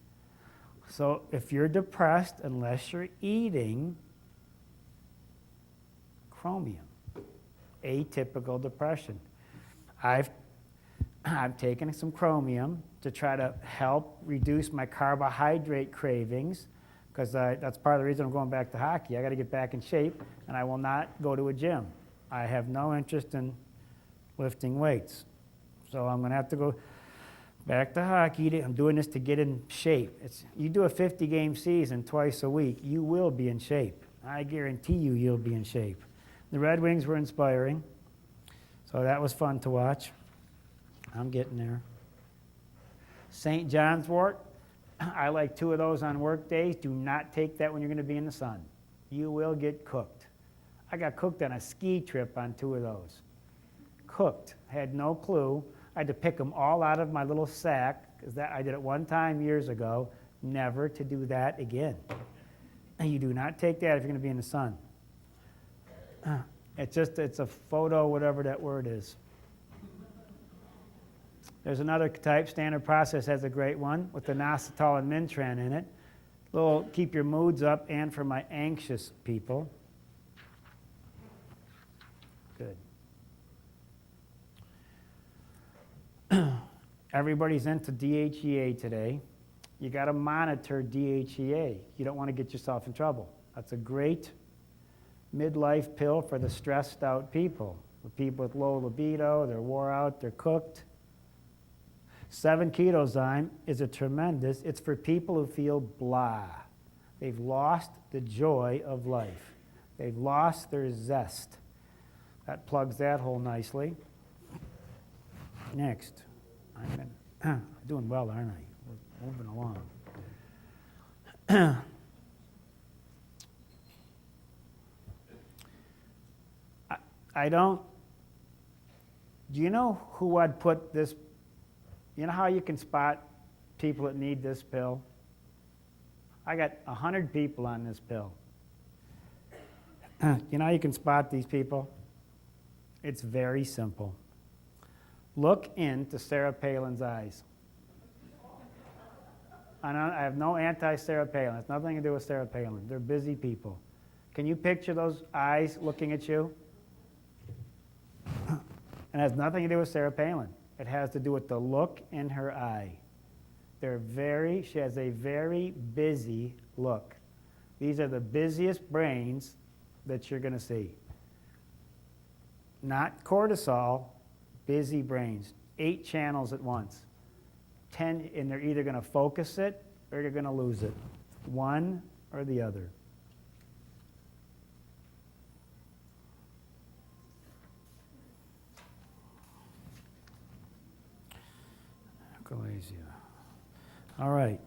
So if you're depressed, unless you're eating, chromium. Atypical depression. I've taken some chromium to try to help reduce my carbohydrate cravings, because that's part of the reason I'm going back to hockey. I got to get back in shape, and I will not go to a gym. I have no interest in lifting weights. So I'm going to have to go back to hockey. I'm doing this to get in shape. You do a 50-game season twice a week, you will be in shape. I guarantee you'll be in shape. The Red Wings were inspiring, so that was fun to watch. I'm getting there. St. John's wort, I like 2 of those on work days. Do not take that when you're going to be in the sun. You will get cooked. I got cooked on a ski trip on 2 of those. Cooked. Had no clue. I had to pick them all out of my little sack, because I did it one time years ago. Never to do that again. You do not take that if you're going to be in the sun. It's a photo, whatever that word is. There's another type. Standard Process has a great one with the inositol and Mintran in it. Little keep your moods up, and for my anxious people. Good. Everybody's into DHEA today. You got to monitor DHEA. You don't want to get yourself in trouble. That's a great midlife pill for the stressed out people. The people with low libido, they're wore out, they're cooked. 7-ketozyme is it's for people who feel blah. They've lost the joy of life. They've lost their zest. That plugs that hole nicely. Next. I'm doing well, aren't I? We're moving along. Do you know who I'd put this, you know how you can spot people that need this pill? I got 100 people on this pill. You know how you can spot these people? It's very simple. Look into Sarah Palin's eyes. I have no anti-Sarah Palin. It's nothing to do with Sarah Palin. They're busy people. Can you picture those eyes looking at you? It has nothing to do with Sarah Palin. It has to do with the look in her eye. She has a very busy look. These are the busiest brains that you're going to see. Not cortisol, busy brains. 8 channels at once. 10, and they're either going to focus it or you're going to lose it. One or the other. Galasia. All right.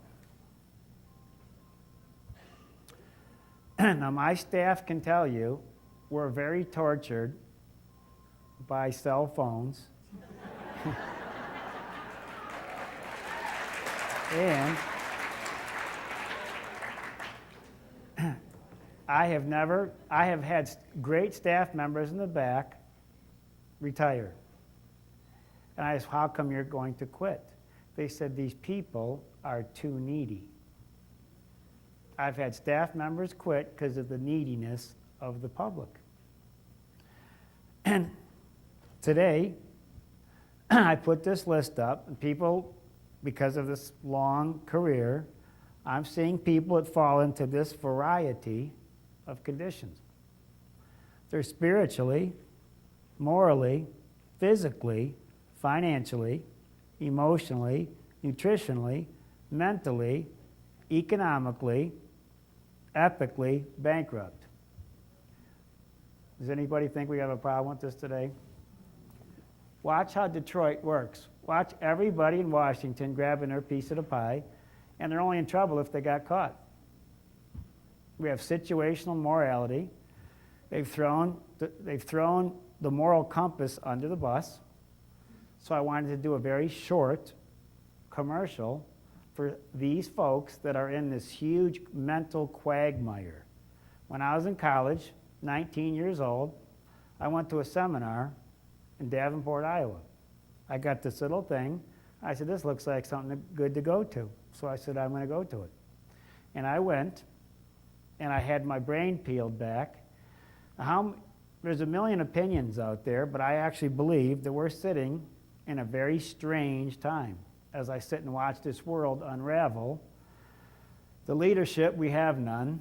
Now, my staff can tell you we're very tortured by cell phones. And I have had great staff members in the back retire. And I asked, how come you're going to quit? They said, these people are too needy. I've had staff members quit because of the neediness of the public. And today, I put this list up, and people, because of this long career, I'm seeing people that fall into this variety of conditions. They're spiritually, morally, physically, financially, emotionally, nutritionally, mentally, economically, ethically bankrupt. Does anybody think we have a problem with this today? Watch how Detroit works. Watch everybody in Washington grabbing their piece of the pie, and they're only in trouble if they got caught. We have situational morality. They've thrown the moral compass under the bus. So I wanted to do a very short commercial for these folks that are in this huge mental quagmire. When I was in college, 19 years old, I went to a seminar in Davenport, Iowa. I got this little thing. I said, this looks like something good to go to. So I said, I'm going to go to it. And I went, and I had my brain peeled back. There's a million opinions out there, but I actually believe that we're sitting in a very strange time as I sit and watch this world unravel. The leadership, we have none.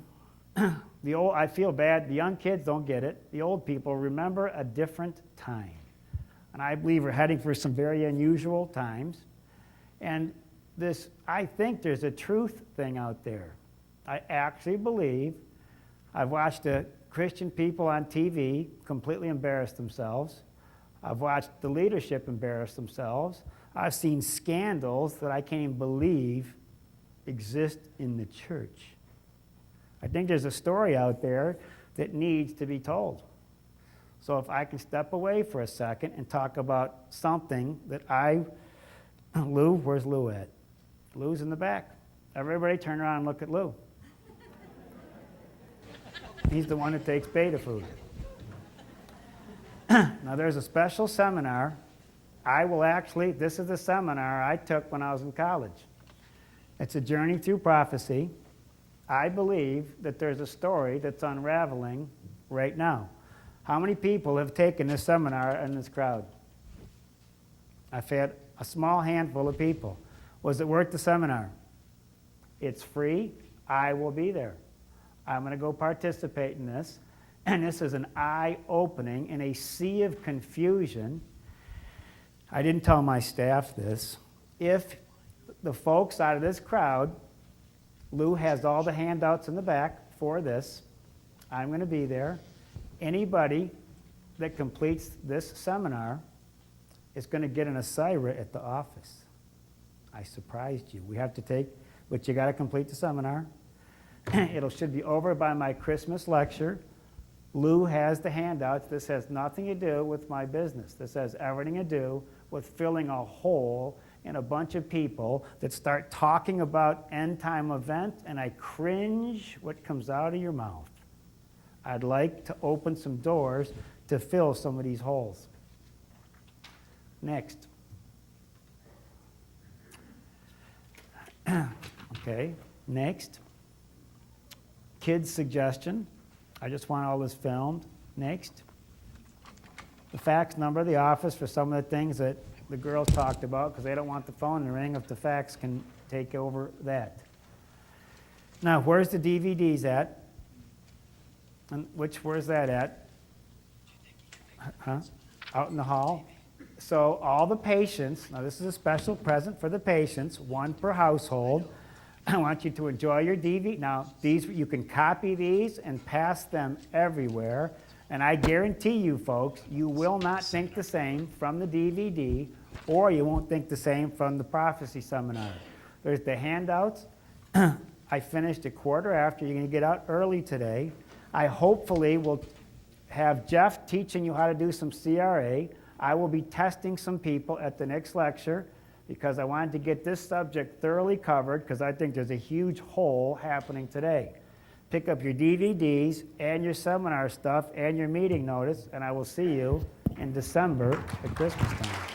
I feel bad. The young kids don't get it. The old people remember a different time. And I believe we're heading for some very unusual times. And I think there's a truth thing out there. I actually believe, I've watched Christian people on TV completely embarrass themselves. I've watched the leadership embarrass themselves. I've seen scandals that I can't even believe exist in the church. I think there's a story out there that needs to be told. So if I can step away for a second and talk about something that Lou, where's Lou at? Lou's in the back. Everybody turn around and look at Lou. He's the one that takes beta food. Now there's a special seminar. This is a seminar I took when I was in college. It's a journey through prophecy. I believe that there's a story that's unraveling right now. How many people have taken this seminar in this crowd? I've had a small handful of people. Was it worth the seminar? It's free. I will be there. I'm going to go participate in this. And this is an eye-opening in a sea of confusion. I didn't tell my staff this. If the folks out of this crowd, Lou has all the handouts in the back for this. I'm going to be there. Anybody that completes this seminar is going to get an assignment at the office. I surprised you. We have to but you got to complete the seminar. It should be over by my Christmas lecture. Lou has the handouts. This has nothing to do with my business. This has everything to do with filling a hole in a bunch of people that start talking about end-time events, and I cringe what comes out of your mouth. I'd like to open some doors to fill some of these holes. Next. Okay, next. Kids' suggestion. I just want all this filmed. Next. The fax number of the office for some of the things that the girls talked about, because they don't want the phone to ring if the fax can take over that. Now, where's the DVDs at? And where's that at? Huh? Out in the hall? So all the patients, now this is a special present for the patients, one per household. I want you to enjoy your DVD. Now, these you can copy these and pass them everywhere. And I guarantee you, folks, you will not think the same from the DVD, or you won't think the same from the prophecy seminar. There's the handouts. I finished a quarter after. You're going to get out early today. I hopefully will have Jeff teaching you how to do some CRA. I will be testing some people at the next lecture because I wanted to get this subject thoroughly covered because I think there's a huge hole happening today. Pick up your DVDs and your seminar stuff and your meeting notice, and I will see you in December at Christmas time.